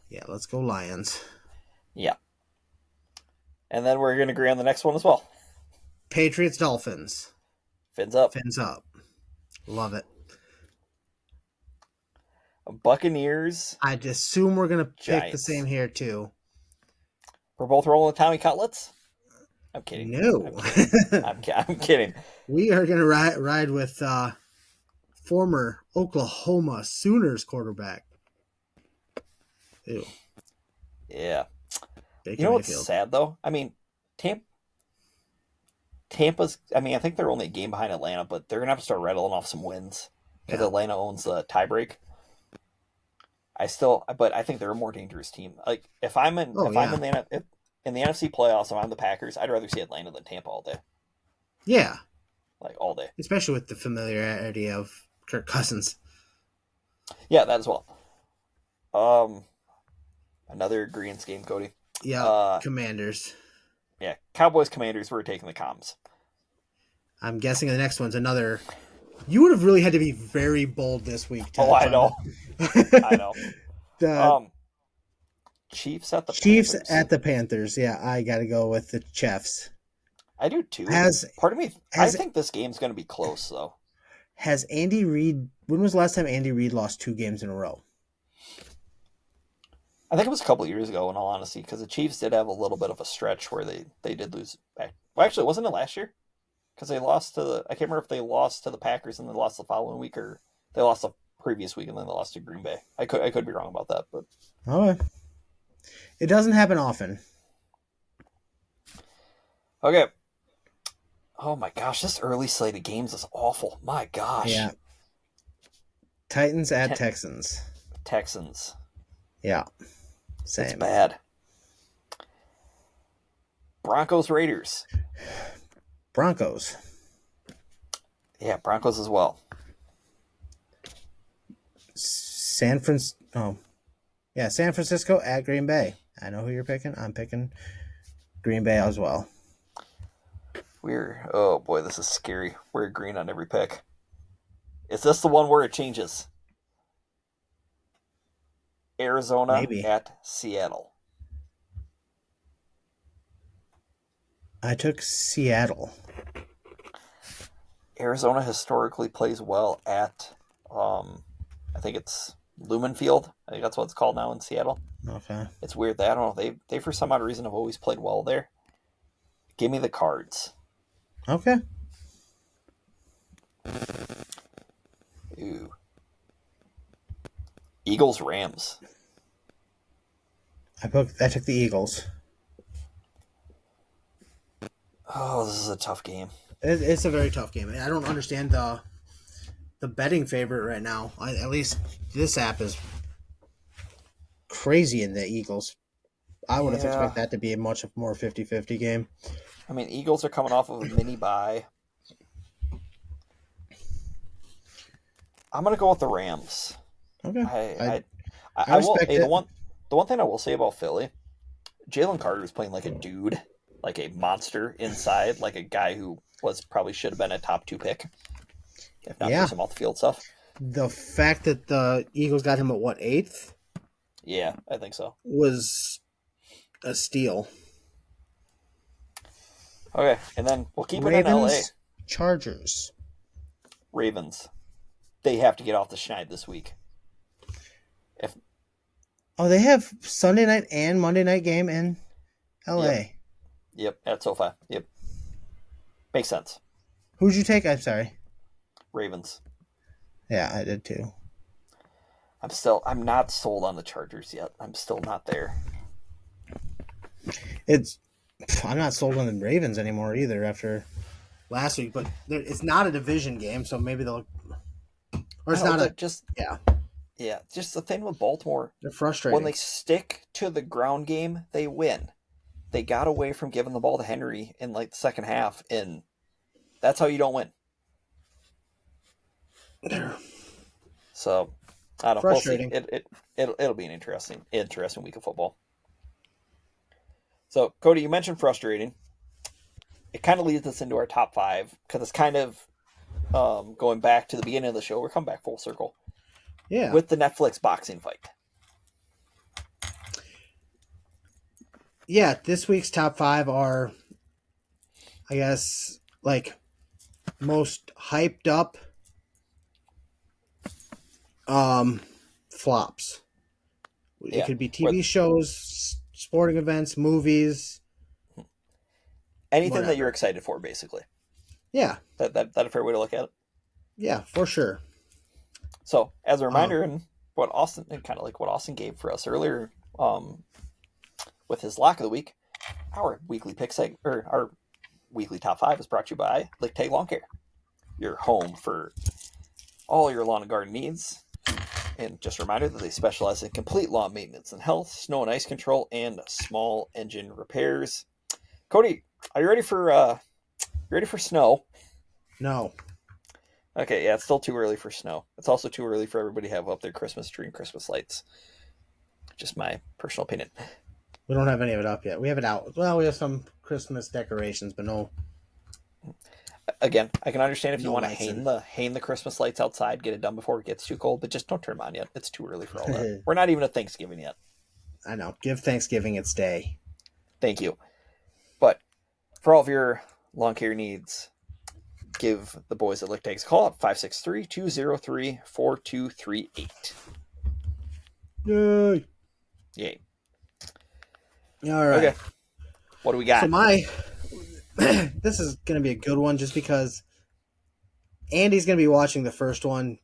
Speaker 2: Yeah, let's go Lions.
Speaker 1: Yeah. And then we're going to agree on the next one as well.
Speaker 2: Patriots, Dolphins.
Speaker 1: Fins up.
Speaker 2: Fins up. Love it.
Speaker 1: Buccaneers.
Speaker 2: I'd assume we're going to pick the same here, too.
Speaker 1: We're both rolling Tommy Cutlets? I'm kidding.
Speaker 2: No.
Speaker 1: I'm kidding.
Speaker 2: We are going to ride with former Oklahoma Sooners quarterback. Ew.
Speaker 1: Yeah.
Speaker 2: Baker
Speaker 1: You know what's
Speaker 2: Mayfield.
Speaker 1: sad though? I mean, Tampa's. I mean, I think they're only a game behind Atlanta, but they're gonna have to start rattling off some wins because
Speaker 2: Yeah.
Speaker 1: Atlanta owns the tiebreak. But I think they're a more dangerous team. Like
Speaker 2: Oh,
Speaker 1: if I'm
Speaker 2: yeah.
Speaker 1: in in the NFC playoffs, if I'm the Packers, I'd rather see Atlanta than Tampa all day,
Speaker 2: Yeah.
Speaker 1: like all day.
Speaker 2: Especially with the familiarity of Kirk Cousins.
Speaker 1: Yeah, that as well. Um, Another agreement game, Cody.
Speaker 2: Yeah.
Speaker 1: Uh,
Speaker 2: Commanders.
Speaker 1: yeah, Cowboys Commanders. We're taking the comms.
Speaker 2: I'm guessing the next one's another. You would have really had to be very bold this week
Speaker 1: Oh,
Speaker 2: to
Speaker 1: I
Speaker 2: try
Speaker 1: know,
Speaker 2: to.
Speaker 1: I know.
Speaker 2: The
Speaker 1: Chiefs at the
Speaker 2: Chiefs
Speaker 1: Panthers.
Speaker 2: at the Panthers. Yeah, I got to go with the Chiefs.
Speaker 1: I do too.
Speaker 2: Has
Speaker 1: Part of me, I
Speaker 2: has
Speaker 1: think this game's going to be close though.
Speaker 2: has Andy Reid? When was the last time Andy Reid lost 2 games in a row?
Speaker 1: I think it was a couple of years ago, in all honesty, because the Chiefs did have a little bit of a stretch where they did lose back. Well, actually, wasn't it last year? Because they lost to the. I can't remember if they lost to the Packers and they lost the following week, or they lost the previous week and then they lost to Green Bay. I could be wrong about that, but
Speaker 2: Okay. It doesn't happen often.
Speaker 1: okay. Oh my gosh, this early slate of games is awful. My gosh.
Speaker 2: Yeah. Titans at
Speaker 1: Ten-
Speaker 2: Texans.
Speaker 1: Texans.
Speaker 2: Yeah.
Speaker 1: It's
Speaker 2: Same.
Speaker 1: bad. Broncos Raiders.
Speaker 2: Broncos.
Speaker 1: Yeah, Broncos as well.
Speaker 2: San Francisco. Oh. Yeah, San Francisco at Green Bay. I know who you're picking. I'm picking Green Bay as well.
Speaker 1: Oh boy, this is scary. We're green on every pick. Is this the one where it changes? Arizona
Speaker 2: Maybe.
Speaker 1: at Seattle.
Speaker 2: I took Seattle.
Speaker 1: Arizona historically plays well at, I think it's Lumen Field. I think that's what it's called now in Seattle.
Speaker 2: Okay.
Speaker 1: It's weird that I don't know. They for some odd reason have always played well there. Give me the Cards.
Speaker 2: Okay.
Speaker 1: Ooh. Eagles Rams.
Speaker 2: I took the Eagles.
Speaker 1: Oh, this is a tough game.
Speaker 2: It's a very tough game. I don't understand the betting favorite right now. At least this app is crazy in the Eagles. I would have
Speaker 1: Yeah.
Speaker 2: expected that to be a much more 50-50 game.
Speaker 1: I mean, Eagles are coming off of a mini bye. I'm gonna go with the Rams.
Speaker 2: Okay.
Speaker 1: I will.
Speaker 2: respect
Speaker 1: Hey,
Speaker 2: it.
Speaker 1: the one thing I will say about Philly, Jalen Carter is playing like a dude, like a monster inside, like a guy who probably should have been a top 2 pick, if not
Speaker 2: Yeah.
Speaker 1: for some off the field stuff.
Speaker 2: The fact that the Eagles got him at what, 8th
Speaker 1: Yeah, I think so.
Speaker 2: was a steal.
Speaker 1: Okay, and then we'll keep it in LA.
Speaker 2: Ravens, Chargers.
Speaker 1: Ravens, they have to get off the schneid this week.
Speaker 2: Oh, they have Sunday night and Monday night game in LA.
Speaker 1: Yep, at SoFi. Yep, makes sense.
Speaker 2: Who'd you take? I'm sorry.
Speaker 1: Ravens.
Speaker 2: Yeah, I did too.
Speaker 1: I'm not sold on the Chargers yet. I'm still not there.
Speaker 2: I'm not sold on the Ravens anymore either after last week, but it's not a division game, so maybe they'll. Or it's not yeah.
Speaker 1: Yeah, just the thing with Baltimore,
Speaker 2: They're frustrating.
Speaker 1: when they stick to the ground game, they win. They got away from giving the ball to Henry in like the second half, and that's how you don't win. So, I don't know. We'll see.
Speaker 2: Frustrating.
Speaker 1: It'll be an interesting week of football. So, Cody, you mentioned frustrating. It kind of leads us into our top 5 because it's kind of going back to the beginning of the show. We're coming back full circle.
Speaker 2: Yeah.
Speaker 1: With the Netflix boxing fight.
Speaker 2: Yeah, this week's top 5 are, I guess, like most hyped up flops. It could be TV shows, sporting events, movies.
Speaker 1: Anything
Speaker 2: whatever.
Speaker 1: that you're excited for, basically.
Speaker 2: Yeah.
Speaker 1: That a fair way to look at it?
Speaker 2: Yeah, for sure.
Speaker 1: So, as a
Speaker 2: Um,
Speaker 1: reminder, and what Austin, and kind of like what Austin gave for us earlier, with his lock of the week, our weekly pick segment, or our weekly top five, is brought to you by Lick Tag Lawn Care, your home for all your lawn and garden needs. And just a reminder that they specialize in complete lawn maintenance and health, snow and ice control, and small engine repairs. Cody, are you ready for snow?
Speaker 2: no.
Speaker 1: Okay, yeah, it's still too early for snow. It's also too early for everybody to have up their Christmas tree and Christmas lights. Just my personal opinion.
Speaker 2: We don't have any of it up yet. We have it out. Well, we have some Christmas decorations, but
Speaker 1: Again, I can understand if you
Speaker 2: no
Speaker 1: want to
Speaker 2: lights in.
Speaker 1: hang the Christmas lights outside, get it done before it gets too cold, but just don't turn them on yet. It's too early for all that. We're not even at Thanksgiving yet.
Speaker 2: I know. Give Thanksgiving its day.
Speaker 1: Thank you. But for all of your lawn care needs, give the boys at Lick Tags a call at 563-203-4238.
Speaker 2: Yay!
Speaker 1: Yay.
Speaker 2: All right.
Speaker 1: Okay. What do we got?
Speaker 2: So this is going to be a good one just because Andy's going to be watching the first one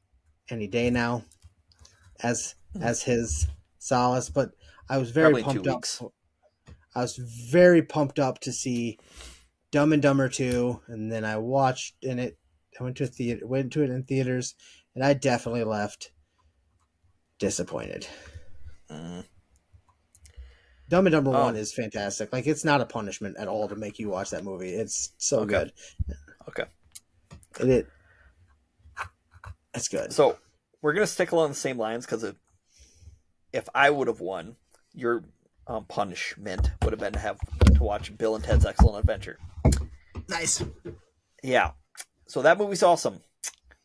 Speaker 2: any day now as his solace, but I was very
Speaker 1: Probably in 2
Speaker 2: pumped up.
Speaker 1: weeks.
Speaker 2: I was very pumped up to see Dumb and Dumber 2, and then I watched in it. I went to it in theaters, and I definitely left disappointed.
Speaker 1: Mm.
Speaker 2: Dumb and Dumber 1 is fantastic. Like, it's not a punishment at all to make you watch that movie. It's so good.
Speaker 1: Okay.
Speaker 2: It's good.
Speaker 1: So we're going to stick along the same lines because if I would have won, your punishment would have been to watch Bill and Ted's Excellent Adventure.
Speaker 2: Nice.
Speaker 1: Yeah. So that movie's awesome.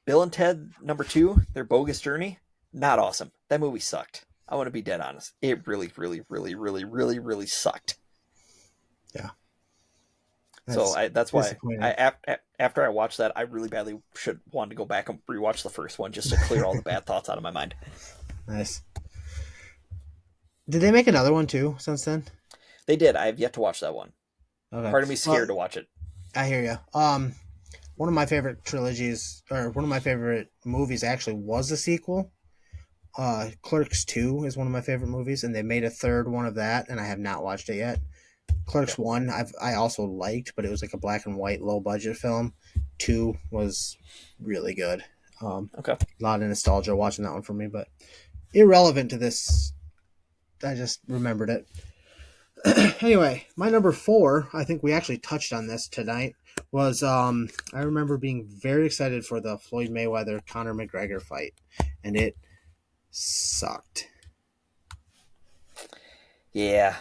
Speaker 1: Bill and Ted #2, Their Bogus Journey, not awesome. That movie sucked. I want to be dead honest. It really, really, really, really, really, really sucked.
Speaker 2: Yeah.
Speaker 1: That's why after I watched that, I really badly should want to go back and rewatch the first one just to clear all the bad thoughts out of my mind.
Speaker 2: Nice. Did they make another one too since then?
Speaker 1: They did. I have yet to watch that one.
Speaker 2: Okay.
Speaker 1: Part of me's scared to watch it.
Speaker 2: I hear you. One of my favorite trilogies, or one of my favorite movies, actually was a sequel. Clerks 2 is one of my favorite movies, and they made a third one of that, and I have not watched it yet. Clerks 1 I also liked, but it was like a black and white low budget film. 2 was really good.
Speaker 1: Okay.
Speaker 2: A lot of nostalgia watching that one for me, but irrelevant to this. I just remembered it. Anyway, my number 4, I think we actually touched on this tonight, was I remember being very excited for the Floyd Mayweather Conor McGregor fight, and it sucked.
Speaker 1: Yeah.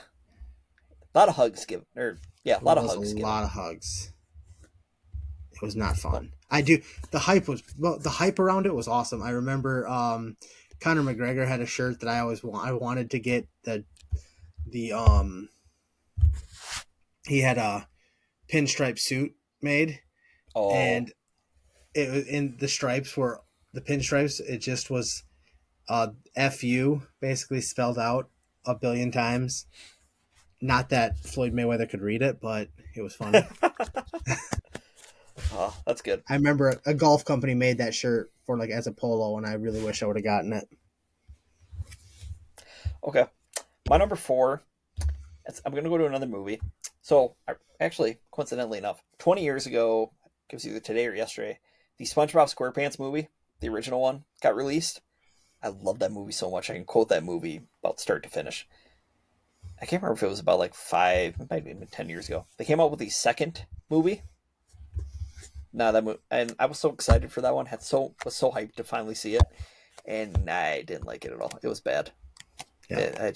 Speaker 1: A lot of hugs given. A lot of hugs given.
Speaker 2: A lot of hugs. It was not fun. The hype around it was awesome. I remember Conor McGregor had a shirt that I wanted to get he had a pinstripe suit made, and it was in the stripes were the pinstripes. It just was "FU" basically spelled out a billion times. Not that Floyd Mayweather could read it, but it was funny.
Speaker 1: Oh, that's good.
Speaker 2: I remember a golf company made that shirt for as a polo, and I really wish I would have gotten it.
Speaker 1: Okay. My number 4, I'm going to go to another movie. So, actually, coincidentally enough, 20 years ago, it was either today or yesterday, the SpongeBob SquarePants movie, the original one, got released. I love that movie so much. I can quote that movie about start to finish. I can't remember if it was about 5, it might have been 10 years ago. They came out with the second movie. And I was so excited for that one. Was so hyped to finally see it, and I didn't like it at all. It was bad. Yeah.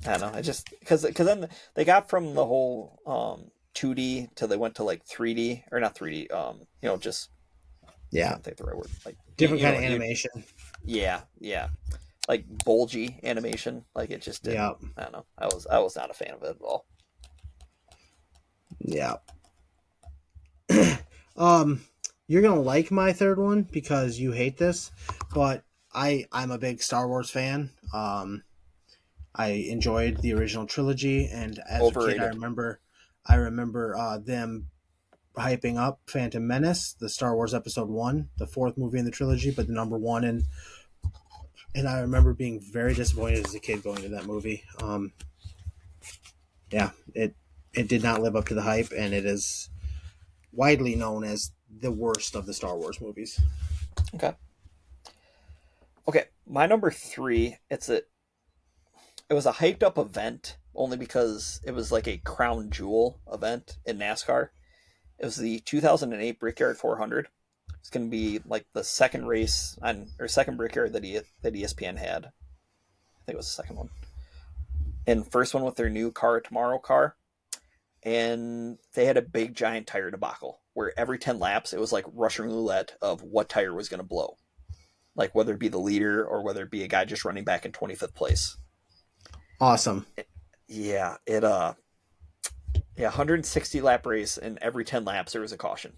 Speaker 1: I don't know. Because then they got from the whole 2D till they went to 3D, or not 3D. Just I don't think the right word.
Speaker 2: Different kind of animation.
Speaker 1: Yeah. Bulgy animation. It just didn't. Yeah. I don't know. I was not a fan of it at all.
Speaker 2: Yeah. You're gonna like my third one because you hate this, but I'm a big Star Wars fan. I enjoyed the original trilogy, and as a kid, I remember them hyping up Phantom Menace, the Star Wars Episode 1, the fourth movie in the trilogy, but the number one. And I remember being very disappointed as a kid going to that movie. Yeah, it did not live up to the hype, and it is widely known as the worst of the Star Wars movies.
Speaker 1: Okay. Okay, my number 3, it was a hyped up event only because it was like a crown jewel event in NASCAR. It was the 2008 Brickyard 400. It's going to be like the second race second Brickyard that ESPN had. I think it was the second one. And first one with their new Car Tomorrow car. And they had a big giant tire debacle where every 10 laps it was like Russian roulette of what tire was going to blow. Like whether it be the leader or whether it be a guy just running back in 25th place.
Speaker 2: Awesome.
Speaker 1: Yeah, 160 lap race, and every 10 laps there was a caution.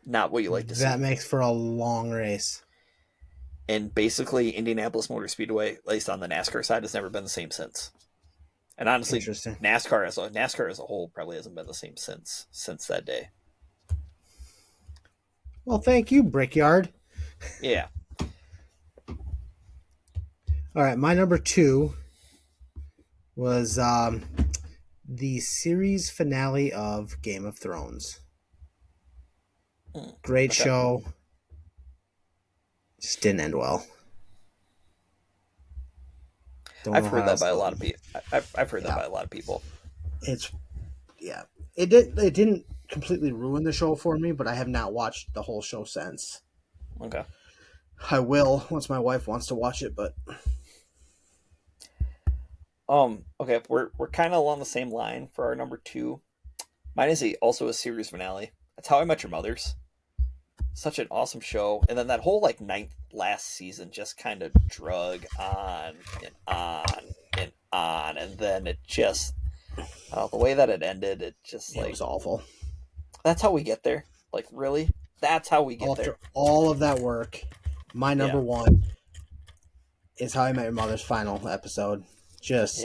Speaker 1: Not what you like to see.
Speaker 2: That makes for a long race.
Speaker 1: And basically, Indianapolis Motor Speedway, at least on the NASCAR side, has never been the same since. And honestly, NASCAR as a whole probably hasn't been the same since that day.
Speaker 2: Well, thank you, Brickyard.
Speaker 1: Yeah.
Speaker 2: All right, my number 2 was the series finale of Game of Thrones. Great show. Just didn't end well.
Speaker 1: I've heard that by a lot of people. I've heard that by a lot of people.
Speaker 2: It didn't completely ruin the show for me, but I have not watched the whole show since.
Speaker 1: Okay.
Speaker 2: I will once my wife wants to watch it, but
Speaker 1: okay, we're kind of along the same line for our number 2. Mine is also a series finale. That's How I Met Your Mother's. Such an awesome show, and then that whole like last season just kind of drug on and on and on, and then it just the way that it ended, it was
Speaker 2: awful.
Speaker 1: That's how we get there. Like really, that's how we get there.
Speaker 2: After all of that work, my number 1 is How I Met Your Mother's final episode. Just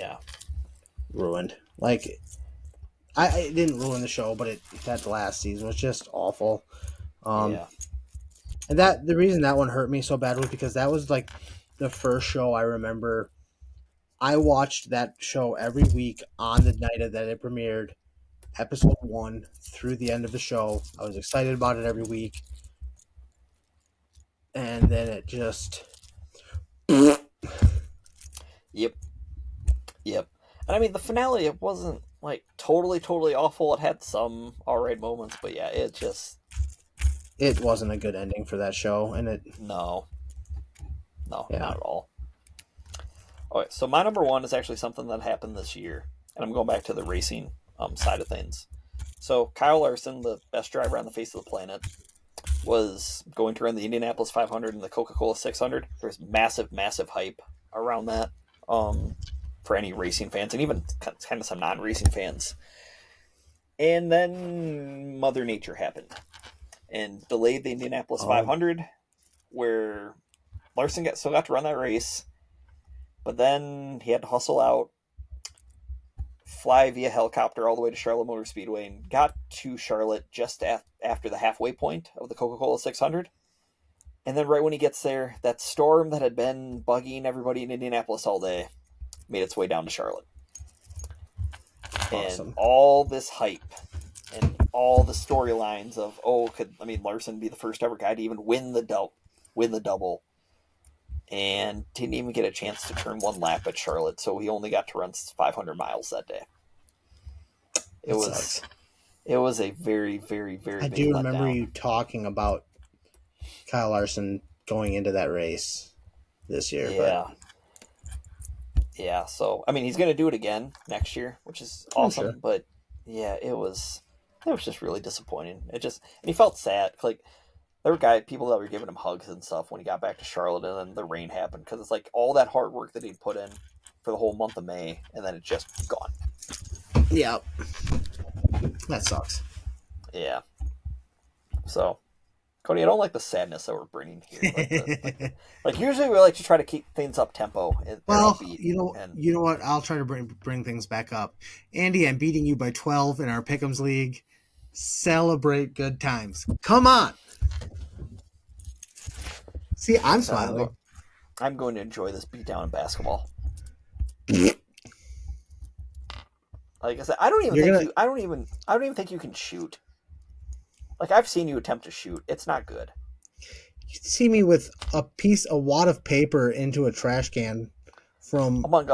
Speaker 2: ruined. Like it didn't ruin the show, but that last season was just awful. And the reason that one hurt me so bad was because that was like the first show I remember. I watched that show every week on the night that it premiered, episode 1 through the end of the show. I was excited about it every week. And then it just...
Speaker 1: Yep. And I mean, the finale, it wasn't like totally awful. It had some alright moments, but yeah, it
Speaker 2: wasn't a good ending for that show, and
Speaker 1: No, not at all. Okay, so my number 1 is actually something that happened this year, and I'm going back to the racing side of things. So Kyle Larson, the best driver on the face of the planet, was going to run the Indianapolis 500 and the Coca-Cola 600. There's massive hype around that for any racing fans, and even kind of some non-racing fans. And then Mother Nature happened and delayed the Indianapolis 500, where Larson still got to run that race, but then he had to hustle out, fly via helicopter all the way to Charlotte Motor Speedway, and got to Charlotte just after the halfway point of the Coca-Cola 600. And then right when he gets there, that storm that had been bugging everybody in Indianapolis all day made its way down to Charlotte. Awesome. And all this hype and all the storylines of, could Larson be the first ever guy to even win the double, and didn't even get a chance to turn one lap at Charlotte, so he only got to run 500 miles that day. It was a very, very, very
Speaker 2: I
Speaker 1: big
Speaker 2: do remember
Speaker 1: letdown.
Speaker 2: you talking about Kyle Larson going into that race this year.
Speaker 1: Yeah, so he's going to do it again next year, which is awesome. Sure. But yeah, it was just really disappointing. And he felt sad. Like there were people that were giving him hugs and stuff when he got back to Charlotte, and then the rain happened, because it's like all that hard work that he'd put in for the whole month of May, and then it just gone.
Speaker 2: Yeah, that sucks.
Speaker 1: Yeah. So, Cody, I don't like the sadness that we're bringing here. Like usually we like to try to keep things up tempo.
Speaker 2: You know what? I'll try to bring things back up. Andy, I'm beating you by 12 in our Pick'ems League. Celebrate good times. Come on. See, I'm smiling.
Speaker 1: I'm going to enjoy this beatdown in basketball. Like I said, I don't even think you can shoot. Like I've seen you attempt to shoot. It's not good.
Speaker 2: You see me with a wad of paper into a trash can from
Speaker 1: Among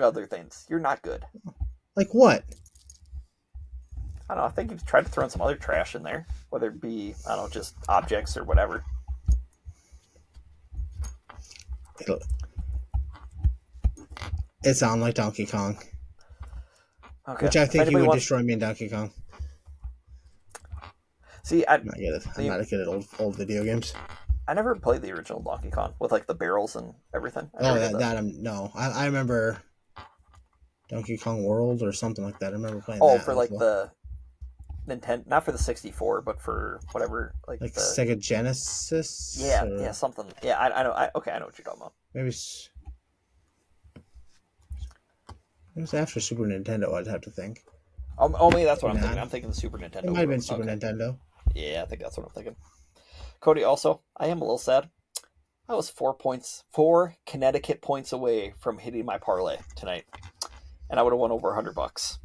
Speaker 1: other things. You're not good.
Speaker 2: like what?
Speaker 1: I don't know. I think you've tried to throw in some other trash in there, whether it be, I don't know, just objects or whatever.
Speaker 2: It sounds like Donkey Kong.
Speaker 1: Okay.
Speaker 2: Which I think you would destroy me in Donkey Kong.
Speaker 1: See,
Speaker 2: I'm not good at old video games.
Speaker 1: I never played the original Donkey Kong with like the barrels and everything.
Speaker 2: I remember Donkey Kong World or something like that. I remember playing that.
Speaker 1: Oh, for like the Nintendo, not for the 64, but for whatever, like the
Speaker 2: Sega Genesis.
Speaker 1: Yeah, something. Yeah, I know. I know what you're talking about.
Speaker 2: Maybe it was after Super Nintendo. I'd have to think.
Speaker 1: Maybe that's what I'm thinking. I'm thinking the Super Nintendo.
Speaker 2: It might have been Super Nintendo.
Speaker 1: Yeah, I think that's what I'm thinking. Cody, also, I am a little sad. I was 4 Connecticut points away from hitting my parlay tonight, and I would have won over $100.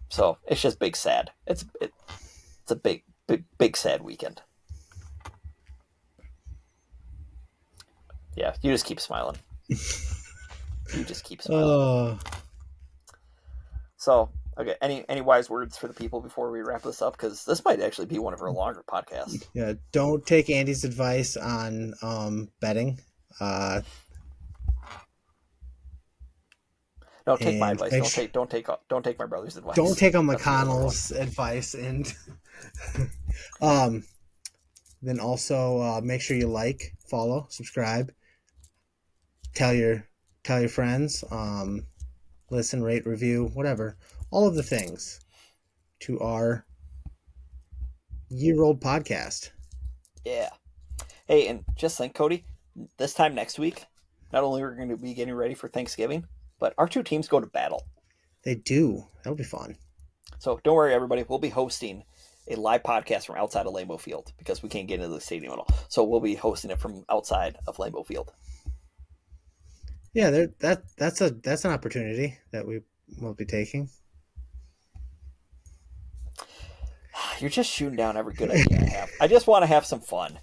Speaker 1: So it's just big sad. It's a big sad weekend. Yeah, you just keep smiling. You just keep smiling. So, okay, any wise words for the people before we wrap this up? Because this might actually be one of our longer podcasts.
Speaker 2: Yeah, don't take Andy's advice on betting.
Speaker 1: No, take my advice. Don't take my brother's advice.
Speaker 2: Don't take on McConnell's advice, and then also make sure you like, follow, subscribe, tell your friends, listen, rate, review, whatever, all of the things to our year-old podcast.
Speaker 1: Yeah. Hey, and just think, Cody, this time next week, not only are we going to be getting ready for Thanksgiving, but our two teams go to battle.
Speaker 2: They do. That'll be fun.
Speaker 1: So don't worry, everybody. We'll be hosting a live podcast from outside of Lambeau Field because we can't get into the stadium at all. So we'll be hosting it from outside of Lambeau Field.
Speaker 2: Yeah, that's an opportunity that we will be taking.
Speaker 1: You're just shooting down every good idea I have. I just want to have some fun.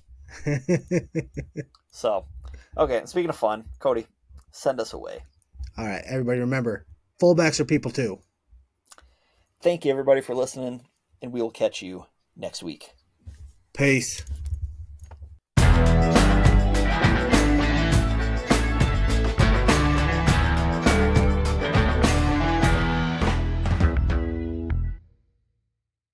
Speaker 1: So, okay, speaking of fun, Cody, send us away.
Speaker 2: All right, everybody remember, fullbacks are people too.
Speaker 1: Thank you, everybody, for listening, and we will catch you next week.
Speaker 2: Peace.